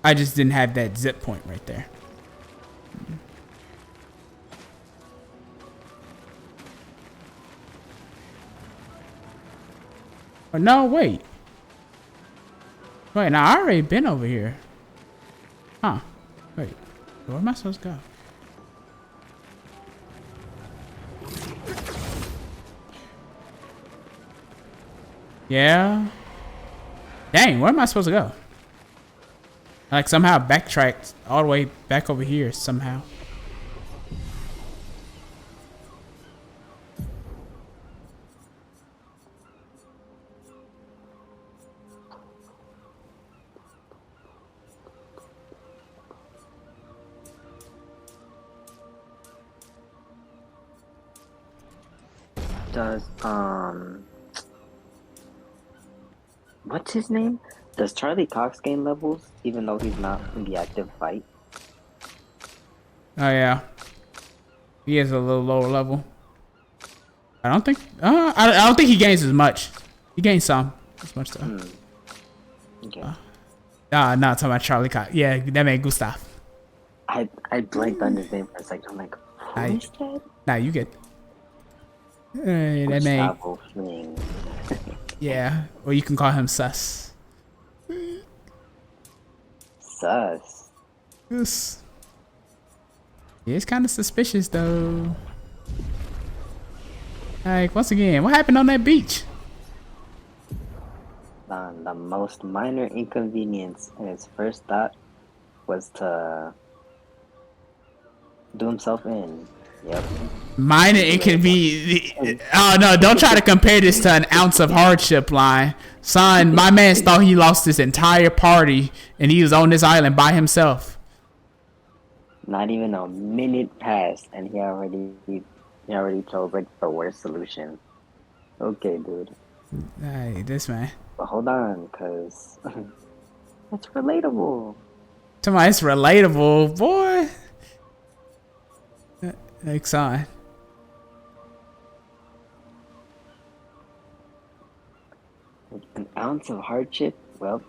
S1: I just didn't have that zip point right there. Oh, no, wait. Wait, now I already been over here. Huh. Wait. Where am I supposed to go? Yeah. Dang, where am I supposed to go? Like somehow backtracked all the way back over here somehow.
S7: Does what's his name? Does Charlie Cox gain levels even though he's not in the active fight?
S1: Oh yeah. He is a little lower level. I don't think I don't think he gains as much. He gains some. As much though.
S7: Okay.
S1: No, talking about Charlie Cox. Yeah, that man Gustav.
S7: I blanked on his name for a second. I'm like, who is that?
S1: Nah, you get that man.
S7: Gustavo Fring.
S1: Yeah. Or you can call him Sus.
S7: Sus.
S1: Yes. Yeah, it's kind of suspicious though. Like, once again, what happened on that beach?
S7: The most minor inconvenience, and his first thought was to do himself in. Yep.
S1: Minor inconvenience. Oh no, don't try to compare this to an ounce of hardship line. Son, my man thought he lost his entire party and he was on this island by himself.
S7: Not even a minute passed and he already chose like the worst solution. Okay, dude.
S1: Hey, this man.
S7: But hold on, cause it's relatable.
S1: Somebody, it's relatable, boy. Like, son.
S7: An ounce of hardship? Well,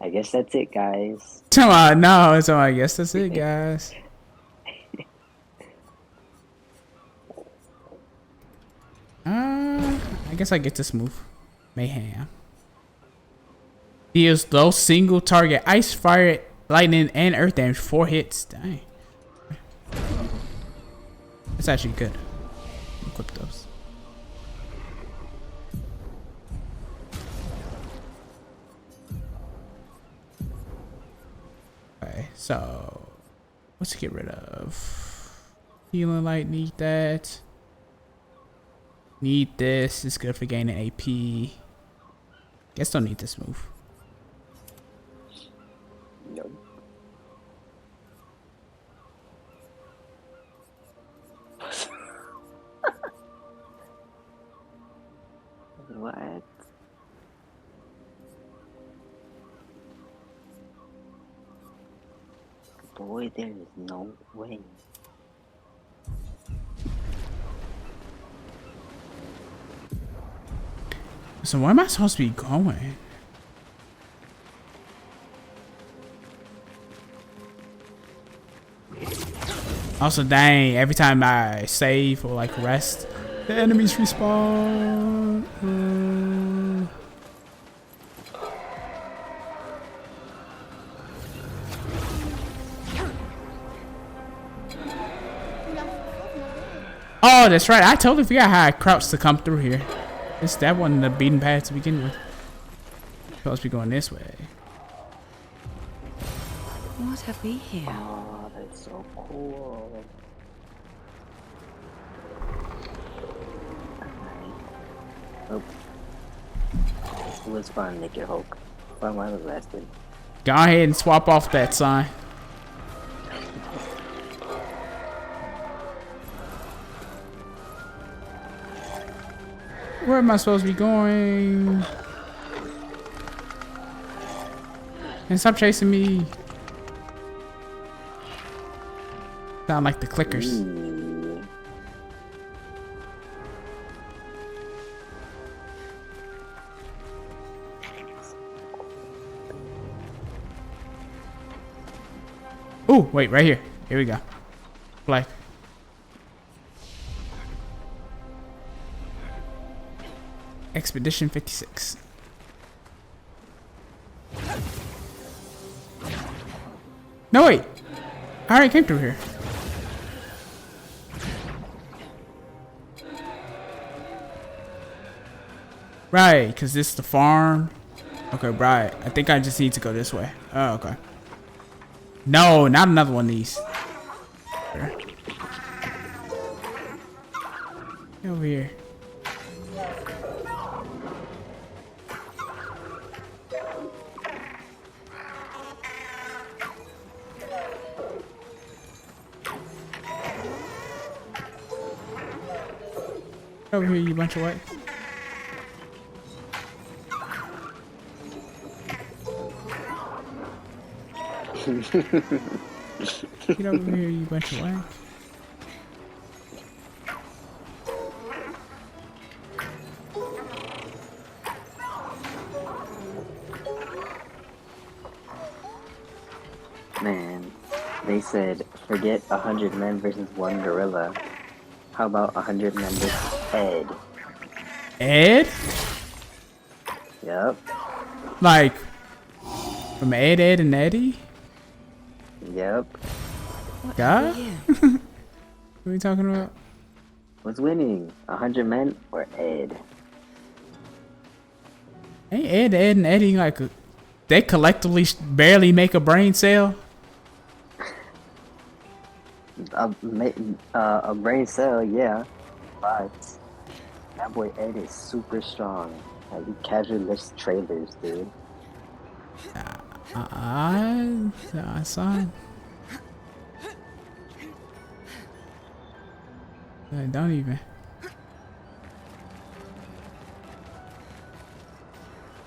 S7: I guess that's it, guys.
S1: Come on, no. So I guess that's it, guys. I guess I get this move. Mayhem. Deals low single target ice, fire, lightning, and earth damage. 4 hits. Dang. That's actually good. Equip those. Okay, so let's get rid of healing light. Need that. Need this. It's good for gaining AP. Guess don't need this move.
S7: Nope. What? Boy, there is no way.
S1: So where am I supposed to be going? Also, dang, every time I save or like rest, the enemies respawn. Oh, that's right. I totally forgot how I crouched to come through here. That wasn't the beaten path to begin with. Supposed to be going this way.
S3: What have we here?
S7: Oh, that's so cool. Oh. It was fun, Naked Hulk. Fun while it lasted.
S1: Go ahead and swap off that sign. Where am I supposed to be going? And stop chasing me. Sound like the clickers.
S7: Ooh.
S1: Ooh, wait, right here. Here we go. Flag. Expedition 56. No, wait. I already came through here. Right, because this is the farm. Okay, right. I think I just need to go this way. Oh, okay. No, not another one of these. There. Over here. Over here, you bunch of what? Get over here, you bunch of what?
S7: Man, they said forget 100 men versus one gorilla. How about 100 men versus Ed?
S1: Ed?
S7: Yep.
S1: Like, from Ed, Ed, and Eddie?
S7: Yep.
S3: What
S1: God?
S3: have we here?
S1: What are you talking about?
S7: What's winning? 100 men or Ed?
S1: Ain't Ed, Ed, and Eddie like they collectively barely make a brain cell?
S7: A brain cell, yeah. But that boy Ed is super strong. Like, he casually lifts trailers, dude.
S1: Son. Don't even.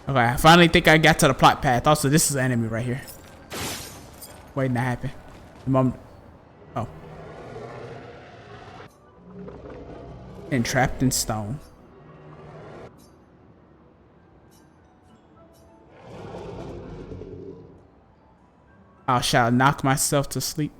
S1: Okay, I finally think I got to the plot path. Also, this is the enemy right here. Waiting to happen. The moment. Oh. Entrapped in stone. I shall knock myself to sleep.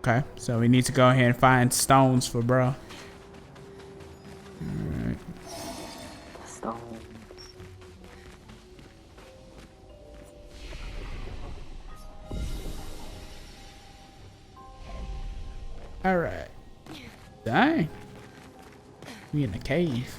S1: Okay, so we need to go ahead and find stones for bro. Alright.
S7: Stones.
S1: Alright. Dang. We in the cave.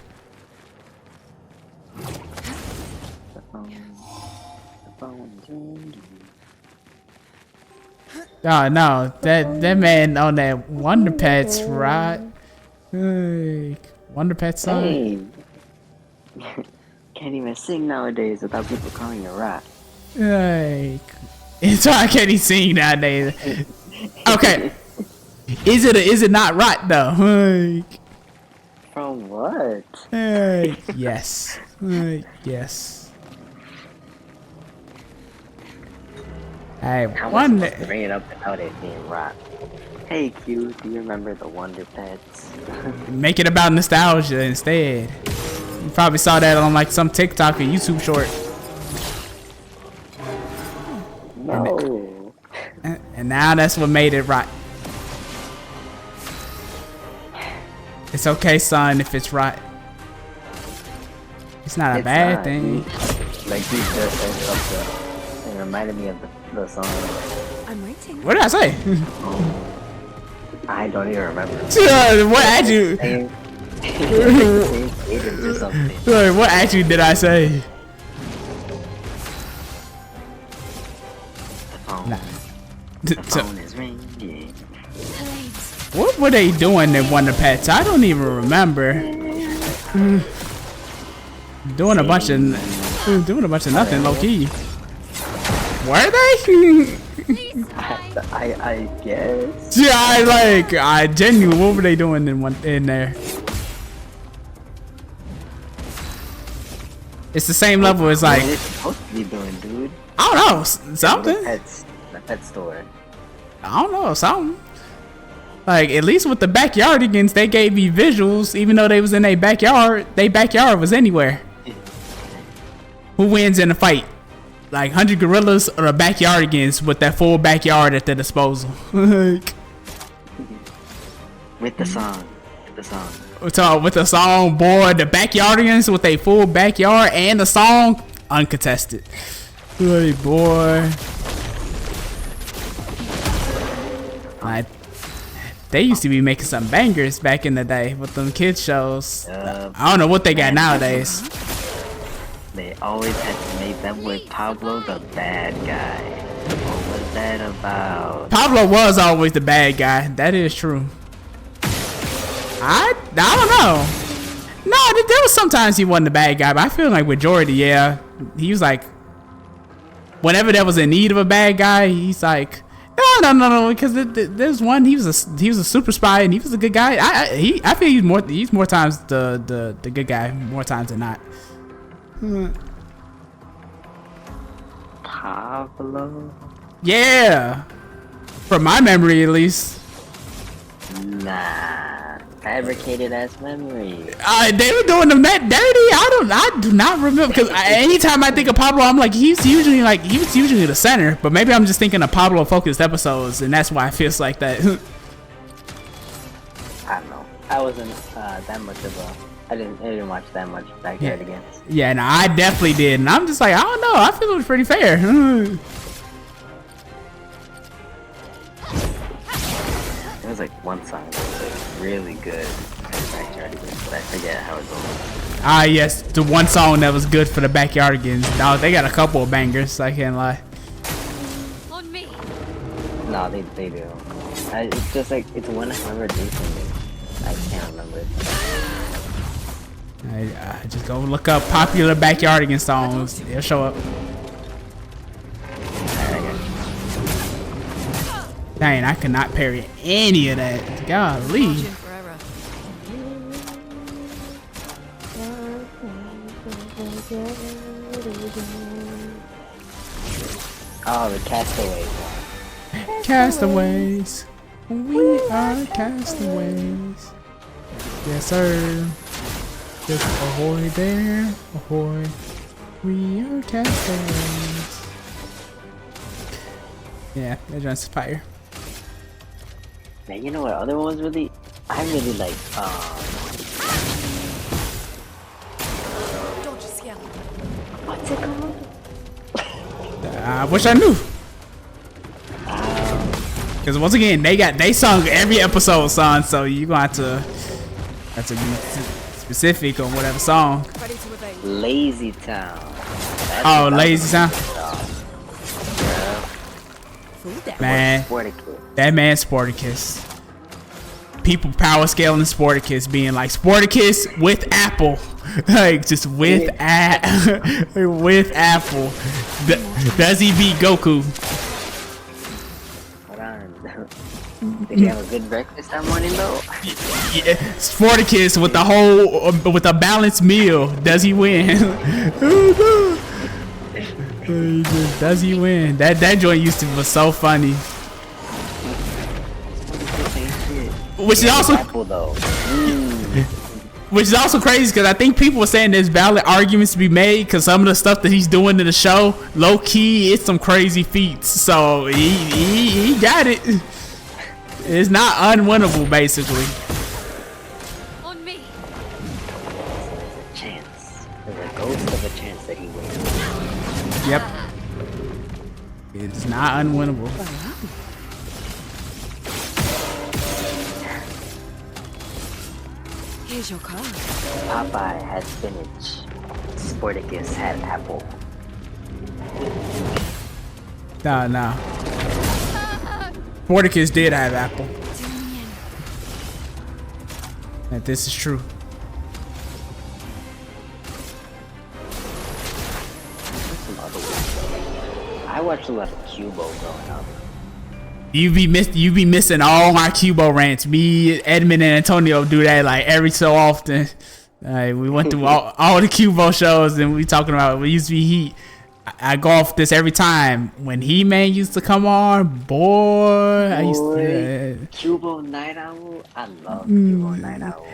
S1: Oh no, that man on that Wonder Pets, right? Hey, Wonder Pets song.
S7: Hey. Can't even sing nowadays without people calling you a rat.
S1: Like, it's why I can't even sing nowadays. Okay, is it not right though? Like,
S7: From what?
S1: yes, yes. Hey,
S7: How
S1: one.
S7: am I supposed to bring it up without it being rap? Hey Q, do you remember the Wonder Pets?
S1: Make it about nostalgia instead. You probably saw that on like some TikTok or YouTube short.
S7: No.
S1: And now that's what made it right. It's okay, son, if it's right. It's not a bad
S7: not.
S1: thing.
S7: Like you just said something. It reminded me of the song.
S5: I'm waiting.
S1: What did I say?
S7: I don't even remember.
S1: What attitude?
S7: Same cadence or something.
S1: What attitude did I say? Nah.
S7: The phone is ringing.
S1: What were they doing in Wonder Pets? I don't even remember. Doing a bunch of nothing, low key. Were they?
S7: I guess.
S1: Yeah, I genuinely, what were they doing in there? It's the same level as like.
S7: What are they supposed to be doing, dude?
S1: I don't know, something.
S7: The pet store.
S1: I don't know, something. Like, at least with the backyardigans, they gave me visuals, even though they was in their backyard. Their backyard was anywhere. Who wins in a fight? Like 100 gorillas or the backyardigans with that full backyard at their disposal?
S7: With the song.
S1: So with the song, boy, the backyardigans with a full backyard and the song, uncontested. Hey, boy. They used to be making some bangers back in the day with them kids shows. I don't know what they got nowadays.
S7: They always had to make them with Pablo the bad guy. What was that about?
S1: Pablo was always the bad guy. That is true. I don't know. No, there was sometimes he wasn't the bad guy, but I feel like majority, yeah. He was like, whenever there was in need of a bad guy, he's like, no, because there's one, he was a super spy and he was a good guy. I feel he's more times the good guy, more times than not.
S7: Pablo?
S1: Yeah, from my memory at least.
S7: Nah, fabricated ass memory.
S1: They were doing them that dirty. I do not remember, because anytime I think of Pablo, I'm like, he was usually the center. But maybe I'm just thinking of Pablo focused episodes, and that's why it feels like that.
S7: I don't know. I wasn't that much of a. I didn't watch that much Backyardigans.
S1: Yeah, no, I definitely did, and I'm just like, I don't know. I feel it was pretty fair.
S7: There was like one song that was like really good in Backyardigans, but I forget how it goes.
S1: Yes, the one song that was good for the Backyardigans. Dog, they got a couple of bangers, I can't lie.
S8: On me.
S7: No, they do. It's just like, it's one I remember recently. I can't remember it.
S1: I just go look up popular Backyardigan songs. They'll show up. Dang, I could not parry any of that. Golly.
S7: Oh, the Castaways one.
S1: Castaways. We are castaways. Yes, sir. Just ahoy there. Ahoy. We are castaways. Yeah, that joint's fire.
S7: Man, you know what other ones really? I really like, what's it called?
S1: I wish I knew. Because once again, they sung every episode, son. So you gonna have to be specific on whatever song.
S7: Lazy Town.
S1: Oh, Lazy Town.
S7: Yeah.
S1: Man, that man Sporticus. People power scaling Sporticus, being like Sporticus with Apple, like just with with Apple. Does he beat Goku?
S7: Did he have a good breakfast that morning though?
S1: Yeah, Sporticus with a balanced meal. Does he win? Does he win? That joint used to be so funny. Which is also
S7: Apple though.
S1: Which is also crazy because I think people were saying there's valid arguments to be made because some of the stuff that he's doing in the show, low key, it's some crazy feats. So he got it. It's not unwinnable, basically.
S8: On me.
S7: Chance. There's a ghost of a chance that he wins.
S1: Yep. It's not unwinnable.
S3: Here's your card.
S7: Popeye had spinach. Sporticus had apple.
S1: No. Sporticus did have apple. That this is true.
S7: Some other ones. I watched a lot of Cubo growing up.
S1: You be missing all my Cubo rants. Me, Edmund, and Antonio do that like every so often. We went through all the Cubo shows and we talking about we used to be Heat. I go off this every time when He-Man used to come on. Boy, I used to.
S7: Cubo Night Owl. I love Cubo Night Owl.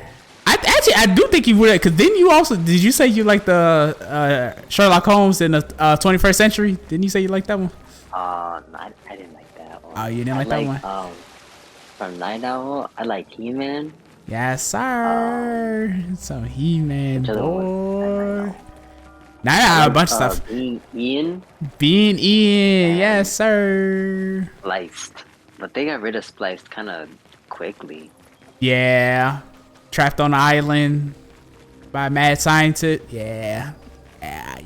S1: I do think you would, because then you also did you say you like the Sherlock Holmes in the 21st century? Didn't you say you like that one?
S7: No, I didn't like that one.
S1: Oh, you didn't like that one?
S7: From Night Owl, I like He-Man.
S1: Yes, sir. So He-Man,
S7: Which other one?
S1: boy. Nah, a bunch of stuff.
S7: Being
S1: Ian, yes, sir.
S7: Spliced, but they got rid of Spliced kind of quickly.
S1: Yeah. Trapped on the Island by Mad Scientist. Yeah. Fire.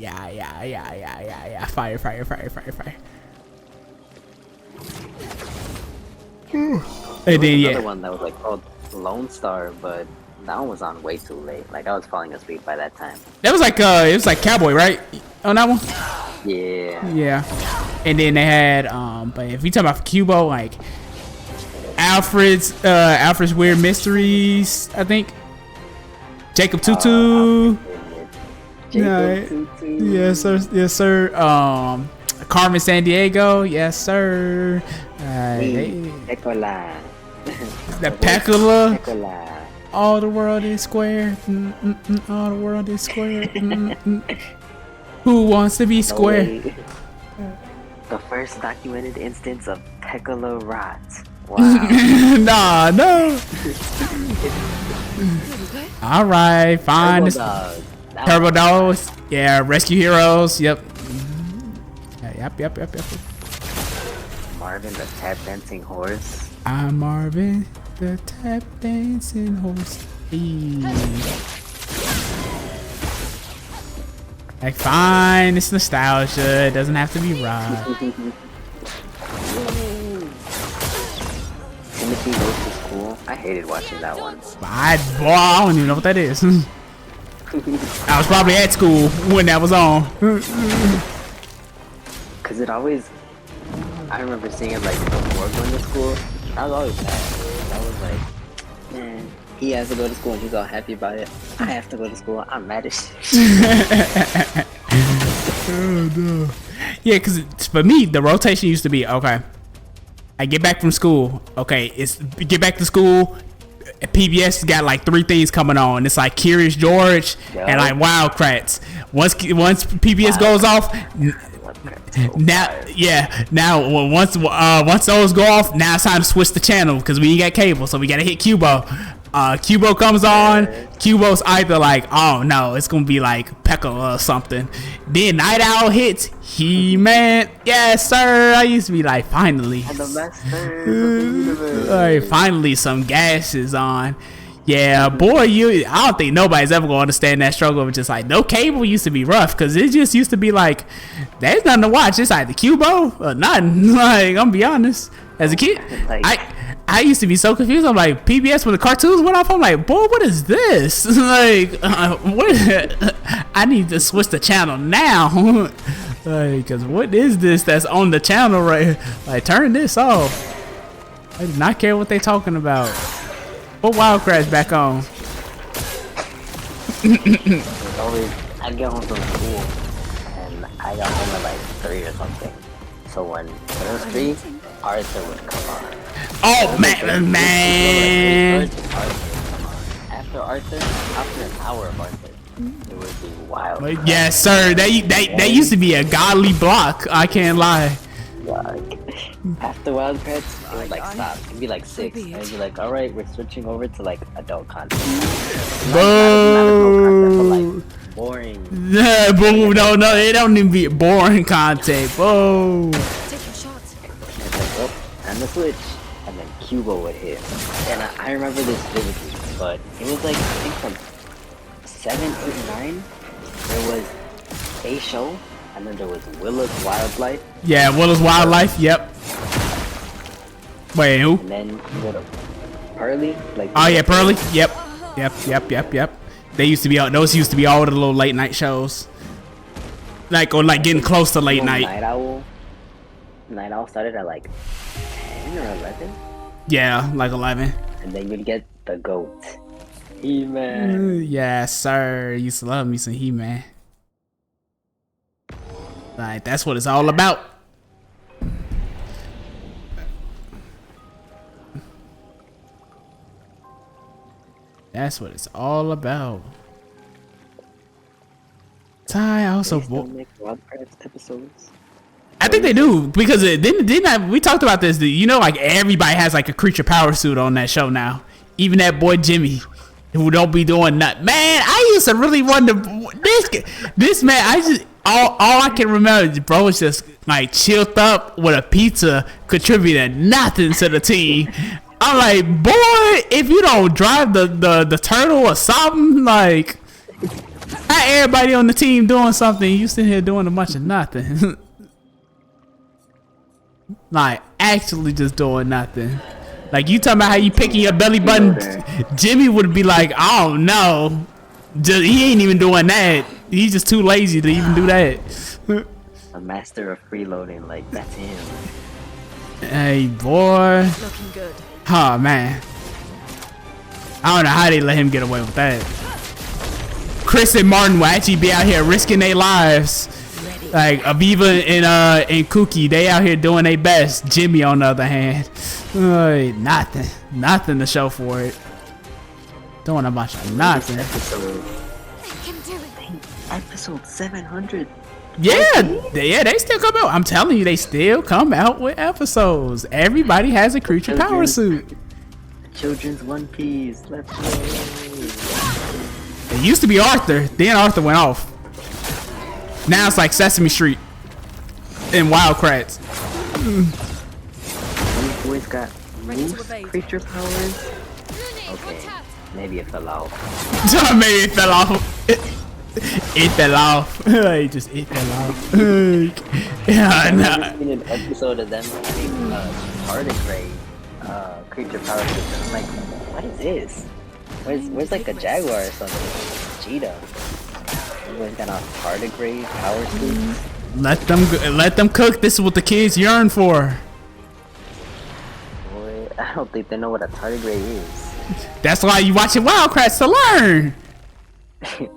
S1: And then
S7: Another one that was like called Lone Star, but that one was on way too late. Like I was falling asleep by that time.
S1: That was like it was like Cowboy, right? On that one?
S7: Yeah.
S1: And then they had but if we talk about Cubo, like Alfred's Weird Mysteries, I think. Jacob Tutu. Yes, sir. Carmen Sandiego, yes, sir.
S7: Pecola.
S1: The Pecola.
S7: Pecola.
S1: All the world is square. All the world is square. Who wants to be square?
S7: The first documented instance of Pecola rot. Wow.
S1: No. All right, fine. Turbo Dogs. Yeah, Rescue Heroes. Yep. Yep.
S7: Marvin the Tap Dancing Horse.
S1: I'm Marvin the Tap Dancing Horse. Hey. Like, fine, it's nostalgia. It doesn't have to be right.
S7: Timothy Goes to School. I hated watching that one.
S1: I don't even know what that is. I was probably at school when that was on.
S7: Cause it always, I remember seeing it like before going to school. I was always mad. I was like, man, he has to go to school and he's all happy about it. I have to go to school. I'm mad as shit.
S1: Oh no. Yeah, cause for me the rotation used to be okay. I get back from school. Okay, it's get back to school. PBS got like 3 things coming on. It's like Curious George and like Wildcrats. Once PBS goes off, once those go off, now it's time to switch the channel because we ain't got cable, so we gotta hit Cubo. Cubo comes on. Cubo's either like, oh no, it's gonna be like Pecola or something. Then Night Owl hits. He-Man, yes sir. I used to be like, finally, finally some gas is on. Yeah, boy, I don't think nobody's ever gonna understand that struggle of just like no cable used to be rough because it just used to be like there's nothing to watch. It's either Cubo or nothing. Like, I'm gonna be honest. As a kid, I used to be so confused. I'm like, PBS when the cartoons went off, I'm like, boy, what is this? Like, what? I need to switch the channel now. Like, cause what is this that's on the channel right? Like, turn this off. I do not care what they talking about. Put Wildcrats back on.
S7: I get home from school and I got home at like 3 or something. So when it was 3, Arthur would come on.
S1: Oh man.
S7: After Arthur, after an hour of Arthur, it would be wild.
S1: But yes, sir. They used to be a godly block. I can't lie.
S7: Like, after Wild Credits, it would like stop. It'd be like 6. And it'd be like, alright, we're switching over to like adult content. Not adult content, but like boring.
S1: Yeah, boo. No, it don't even be boring content. Boo.
S3: Take your shots.
S7: It's like, oh, and the switch. And then Cubo would hit. And I remember this vividly, but it was like, I think from 7, 8, 9, there was a show, and then there was Willa's Wildlife.
S1: Yeah, Willa's Wildlife. Yep. Wait, who?
S7: And then you go to Pearly. Like,
S1: Oh yeah, Pearly. Yep. They used to be those used to be all the little late night shows. Like or like getting close to late night.
S7: Night Owl started at like 10 or 11.
S1: Yeah, like 11.
S7: And then you'd get the goat. He-Man.
S1: Yes, sir. Used to love me some He-Man. Like that's what it's all about. That's what it's all about. Ty also.
S7: They still make Wild Credits episodes.
S1: I think they do because we talked about this. You know, like everybody has like a creature power suit on that show now. Even that boy Jimmy, who don't be doing nothing. Man, I used to really wonder this man. I just all I can remember, is bro, was just like chilled up with a pizza, contributing nothing to the team. I'm like, boy, if you don't drive the turtle or something, like, not everybody on the team doing something, you sitting here doing a bunch of nothing. Like, actually just doing nothing. Like, you talking about how you picking your belly button. Jimmy would be like, oh no, he ain't even doing that. He's just too lazy to even do that.
S7: A master of freeloading, like, that's him.
S1: Hey, boy.
S3: Looking good.
S1: Oh man, I don't know how they let him get away with that. Chris and Martin will actually be out here risking their lives. Like Aviva and Cookie, they out here doing their best. Jimmy, on the other hand, nothing to show for it. Doing a bunch of nothing.
S7: Episode 700.
S1: Yeah, they still come out. I'm telling you, they still come out with episodes. Everybody has a creature power suit.
S7: Children's One Piece. Let's go.
S1: It used to be Arthur. Then Arthur went off. Now it's like Sesame Street and Wild Kratts.
S7: These boys got loose creature powers. Okay, maybe it fell off.
S1: Maybe it fell off. It fell off. He just it fell off. Yeah,
S7: I've never seen an episode of them having tardigrade creature power system. I'm like, what is this? Where's like a jaguar or something? Cheetah. Everyone's got a tardigrade power suit.
S1: Let them cook. This is what the kids yearn for.
S7: Boy, I don't think they know what a tardigrade is.
S1: That's why you watching Wild Kratts to learn.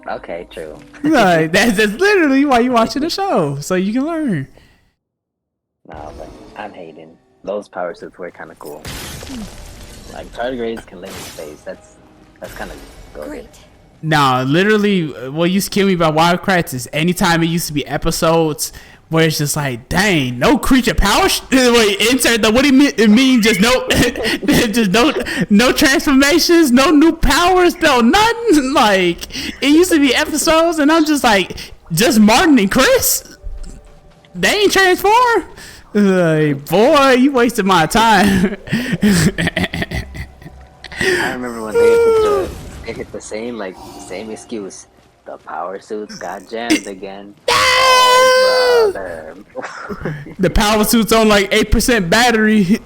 S7: Okay, true.
S1: Like, that's literally why you watching the show, so you can learn.
S7: Nah, but I'm hating. Those power suits were kind of cool. Like tardigrades can live in space. That's kind of good.
S1: Nah, literally, what used to kill me about Wild Kratts is anytime it used to be episodes where it's just like, dang, no creature power. Wait, insert the what do you mean? It mean just no, just no transformations, no new powers, no nothing. Like it used to be episodes, and I'm just like, just Martin and Chris. They ain't transform. Like, boy, you wasted my time.
S7: I remember when they hit the same excuse. The power suits got jammed again. Oh, brother.
S1: The power suit's on like 8% battery.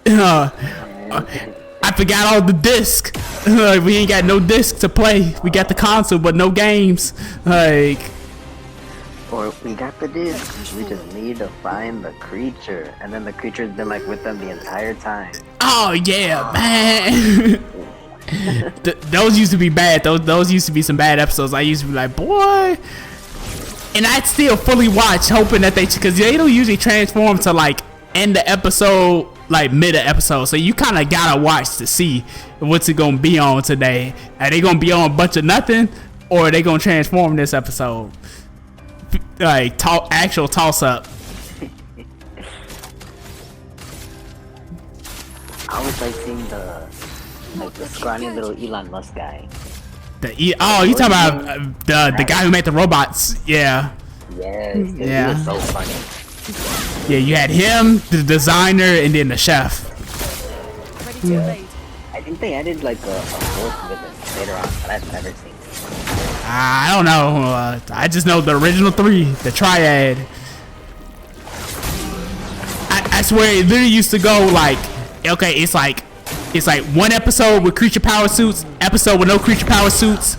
S1: I forgot all the disc. We ain't got no disc to play. We got the console, but no games. Like,
S7: or we got the disc. We just need to find the creature, and then the creature's been like with them the entire time.
S1: oh yeah, man. Those used to be bad. Those used to be some bad episodes. I used to be like, boy. And I'd still fully watch, hoping that because they don't usually transform to like end the episode like mid episode, so you kind of gotta watch to see what's it gonna be on today. Are they gonna be on a bunch of nothing, or are they gonna transform this episode? Like actual toss up.
S7: I always like seeing the scrawny little Elon Musk guy.
S1: You talking about the guy who made the robots? Yeah.
S7: Yes, dude,
S1: Yeah.
S7: he was so funny.
S1: Yeah, you had him, the designer, and then the chef.
S8: Ready to invade.
S7: I think they added like a fourth villain later on, but I've never seen.
S1: I don't know. I just know the original three, the triad. I swear it literally used to go like, okay, it's like one episode with creature power suits, episode with no creature power suits,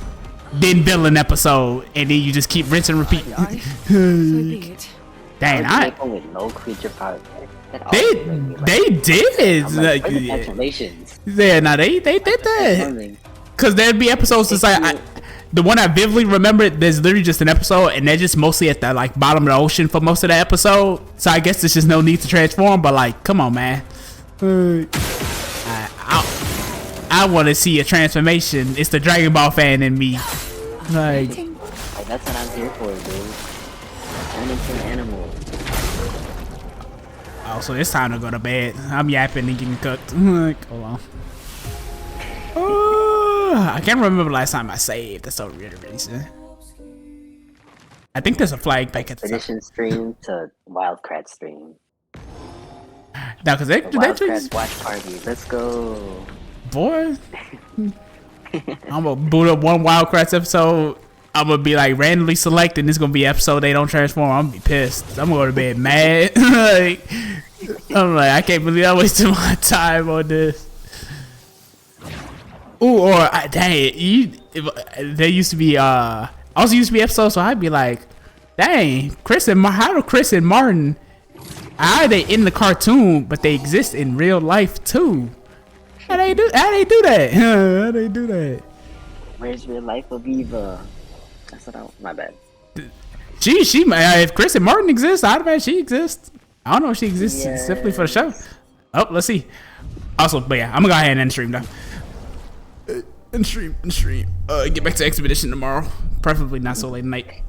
S1: then villain episode, and then you just keep rinse and repeat.
S3: So be it.
S1: Dang,
S7: With no creature power.
S1: they did.
S7: Like, where's the transformations?
S1: Yeah, no, they did that. Cause there'd be episodes just like the one I vividly remember. There's literally just an episode, and they're just mostly at the like bottom of the ocean for most of the episode. So I guess there's just no need to transform. But like, come on, man. I want to see a transformation. It's the Dragon Ball fan in me. Like,
S7: that's what I'm here for, dude. Turn into an animal.
S1: oh, so it's time to go to bed. I'm yapping and getting cooked. Like, hold on. I can't remember the last time I saved. That's so weird reason. I think there's a flag back at the top.
S7: Expedition stream to Wildcrat stream.
S1: No, cause they
S7: Wildcrat watch party. Let's go.
S1: Boy, I'm gonna boot up one Wildcrats episode. I'm gonna be like randomly selecting. This gonna be episode they don't transform. I'm gonna be pissed. I'm gonna go to bed mad. Like, I'm like, I can't believe I wasted my time on this. Ooh, or dang, there used to be also used to be episodes, so I'd be like, dang, how do Chris and Martin, how are they in the cartoon, but they exist in real life too? How they do that? How they do that?
S7: Where's real life Aviva? That's what my bad.
S1: She if Chris and Martin exist, I'd imagine she exists. I don't know if she exists simply for the show. Oh, let's see. Also, but yeah, I'm gonna go ahead and end stream though. End stream. Get back to Expedition tomorrow. Preferably not so late at night.